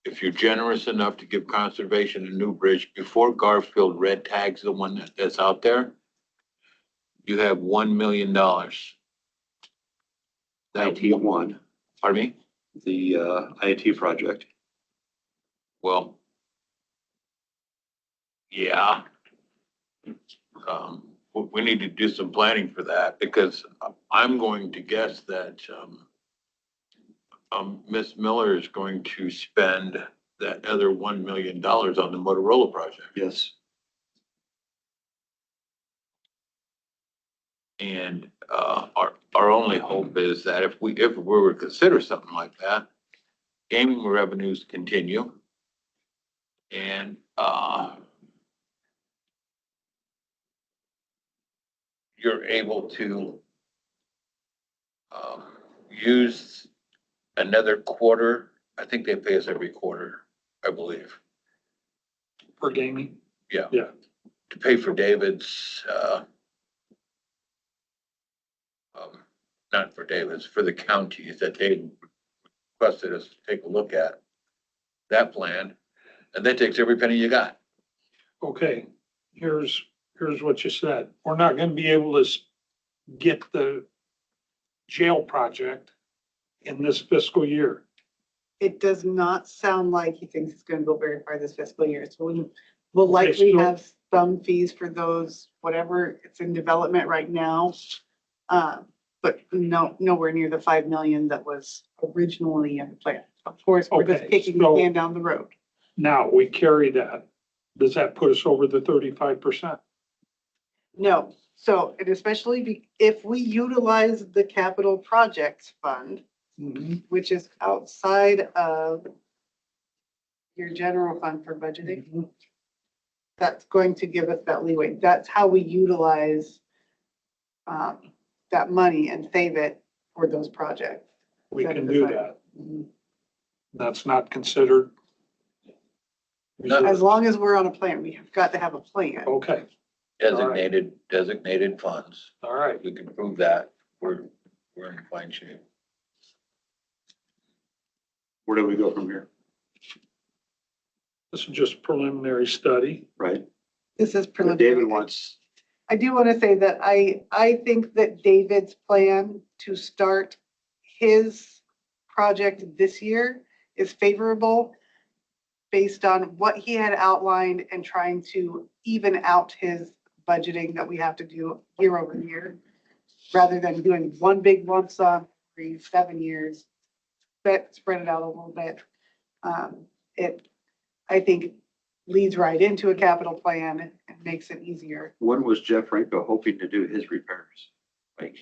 If you're generous enough to give conservation a new bridge before Garfield red tags the one that's out there, you have $1 million. That IT one, Pardon me? the IT project. Well, yeah. We need to do some planning for that because I'm going to guess that Ms. Miller is going to spend that other $1 million on the Motorola project. Yes. And our only hope is that if we were to consider something like that, gaming revenues continue. And you're able to use another quarter. I think they pay us every quarter, I believe. For gaming? Yeah. Yeah. To pay for David's, not for David's, for the counties that they requested us to take a look at that plan. And that takes every penny you got. Okay, here's what you said. We're not gonna be able to get the jail project in this fiscal year. It does not sound like he thinks it's gonna go very far this fiscal year. So we'll Okay, likely so- have some fees for those, whatever it's in development right now. But nowhere near the 5 million that was originally in the plan. Of course, we're just Okay, kicking the so- can down the road. Now, we carry that. Does that put us over the 35%? No, so, and especially if we utilize the capital projects fund, which is outside of your general fund for budgeting, that's going to give us that leeway. That's how we utilize that money and save it for those projects. We Set can it do aside. that. That's not considered. As long as we're on a plan, we have got to have a plan. Okay, Designated funds. all right. We can prove that. We're in fine shape. Where do we go from here? This is just preliminary study. Right? This is But preliminary. David wants, I do want to say that I think that David's plan to start his project this year is favorable based on what he had outlined and trying to even out his budgeting that we have to do year over year, rather than doing one big lump sum every 7 years, but spread it out a little bit. It, I think, leads right into a capital plan and makes it easier. When was Jeff Franco hoping to do his repairs? Like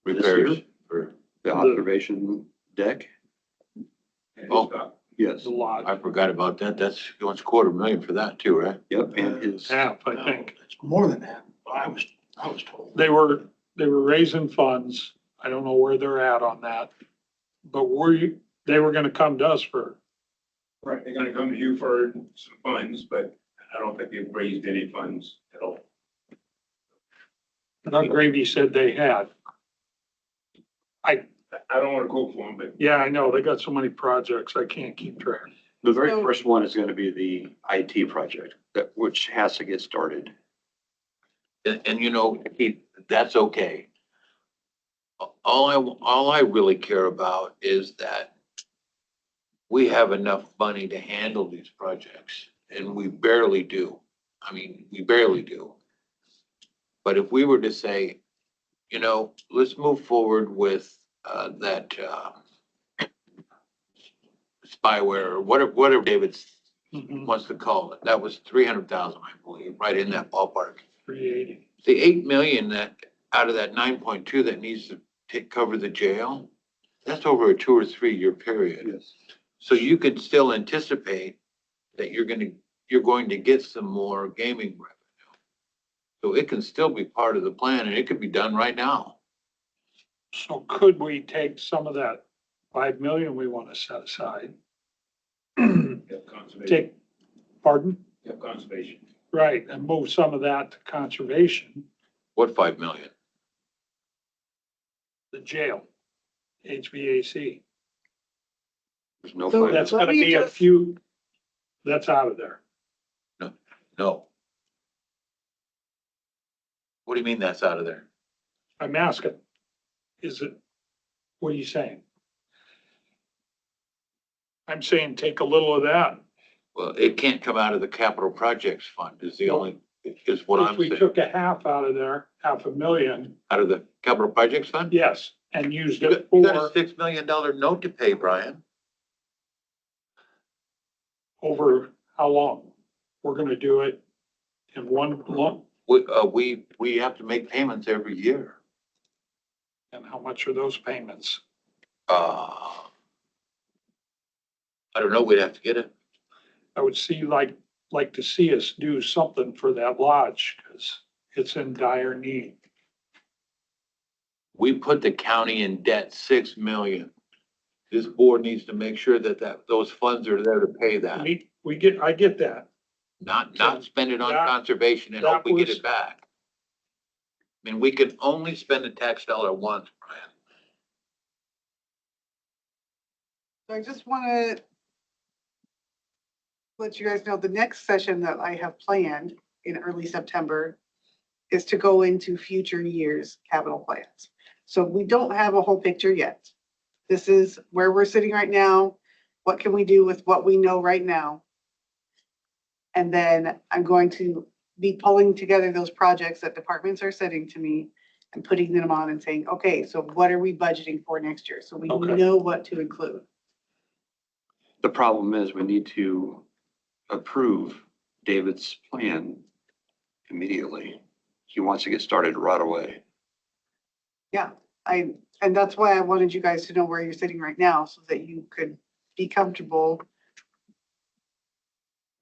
this Repairs year? for, The observation deck? oh, Yes. A lot. I forgot about that. That's, he wants $250,000 for that too, right? Yep, and his, Half, I think. It's more than that. I was told. They were raising funds. I don't know where they're at on that. But they were gonna come to us for, Right, they're gonna come to you for some funds, but I don't think they've raised any funds at all. Gravy said they had. I don't wanna quote for them, but Yeah, I know. They got so many projects. I can't keep track. the very So- first one is gonna be the IT project, which has to get started. And you know, Keith, that's okay. All I really care about is that we have enough money to handle these projects, and we barely do. I mean, we barely do. But if we were to say, you know, let's move forward with that spyware or whatever David wants to call it. That was 300,000, I believe, right in that ballpark. 380. The 8 million that, out of that 9.2 that needs to cover the jail, that's over a 2 or 3 year period. Yes. So you could still anticipate that you're going to get some more gaming revenue. So it can still be part of the plan, and it could be done right now. So could we take some of that 5 million we want to set aside? you have conservation, Take, pardon? you have conservation. Right, and move some of that to conservation, What 5 million? the jail, HVAC. There's no. So final- That's let gonna me be a just- few, that's out of there. No. What do you mean that's out of there? I'm asking, is it, what are you saying? I'm saying take a little of that. Well, it can't come out of the capital projects fund is the only, is what If I'm we saying. took a half out of there, 500,000, Out of the capital projects fund? yes, and used You it got a for, $6 million note to pay, Brian. over how long? We're gonna do it in one lump, We have to make payments every year. and how much are those payments? I don't know, we'd have to get it. I would like to see us do something for that lodge, because it's in dire need. We put the county in debt 6 million. This board needs to make sure that those funds are there to pay that, I get that. not spend it on That- conservation and that hope we get was- it back. I mean, we can only spend a tax dollar once, Brian. So I just want to let you guys know, the next session that I have planned in early September is to go into future years' capital plans. So we don't have a whole picture yet. This is where we're sitting right now. What can we do with what we know right now? And then I'm going to be pulling together those projects that departments are sending to me and putting them on and saying, okay, so what are we budgeting for next year? So we Okay. know what to include. The problem is we need to approve David's plan immediately. He wants to get started right away. Yeah, and that's why I wanted you guys to know where you're sitting right now, so that you could be comfortable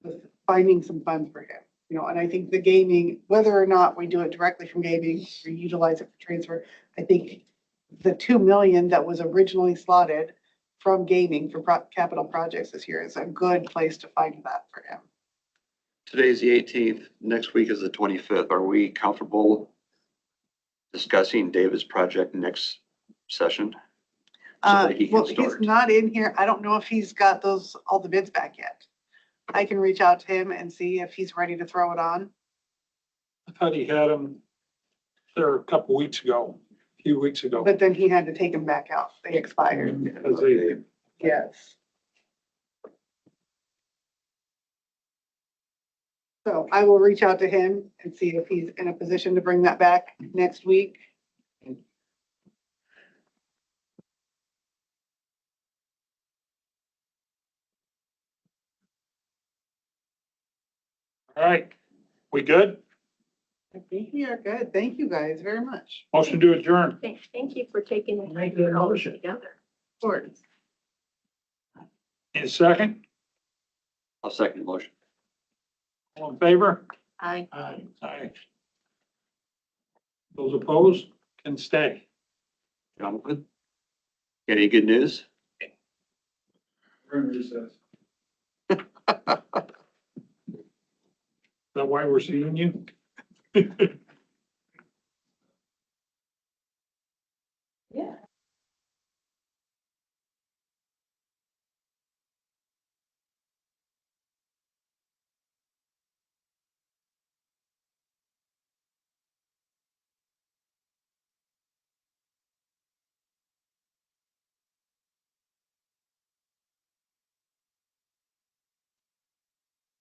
with finding some funds for him. You know, and I think the gaming, whether or not we do it directly from gaming or utilize it for transfer, I think the 2 million that was originally slotted from gaming for capital projects this year is a good place to find that for him. Today's the 18th, next week is the 25th. Are we comfortable discussing David's project next session? So that he can Well, he's start. not in here. I don't know if he's got all the bids back yet. I can reach out to him and see if he's ready to throw it on. I thought he had them there a couple weeks ago. few weeks ago. but then he had to take them back out. They expired. Because they, Yes. So I will reach out to him and see if he's in a position to bring that back next week. all right, we good? I think we are good. Thank you guys very much. Motion to adjourn. Thank you for taking the time Make to that put all this motion. together. Of course. In a second, I'll second the motion. all in favor? I Aye. Those opposed can stay. Jonathan? Any good news? Is that why we're seeing you?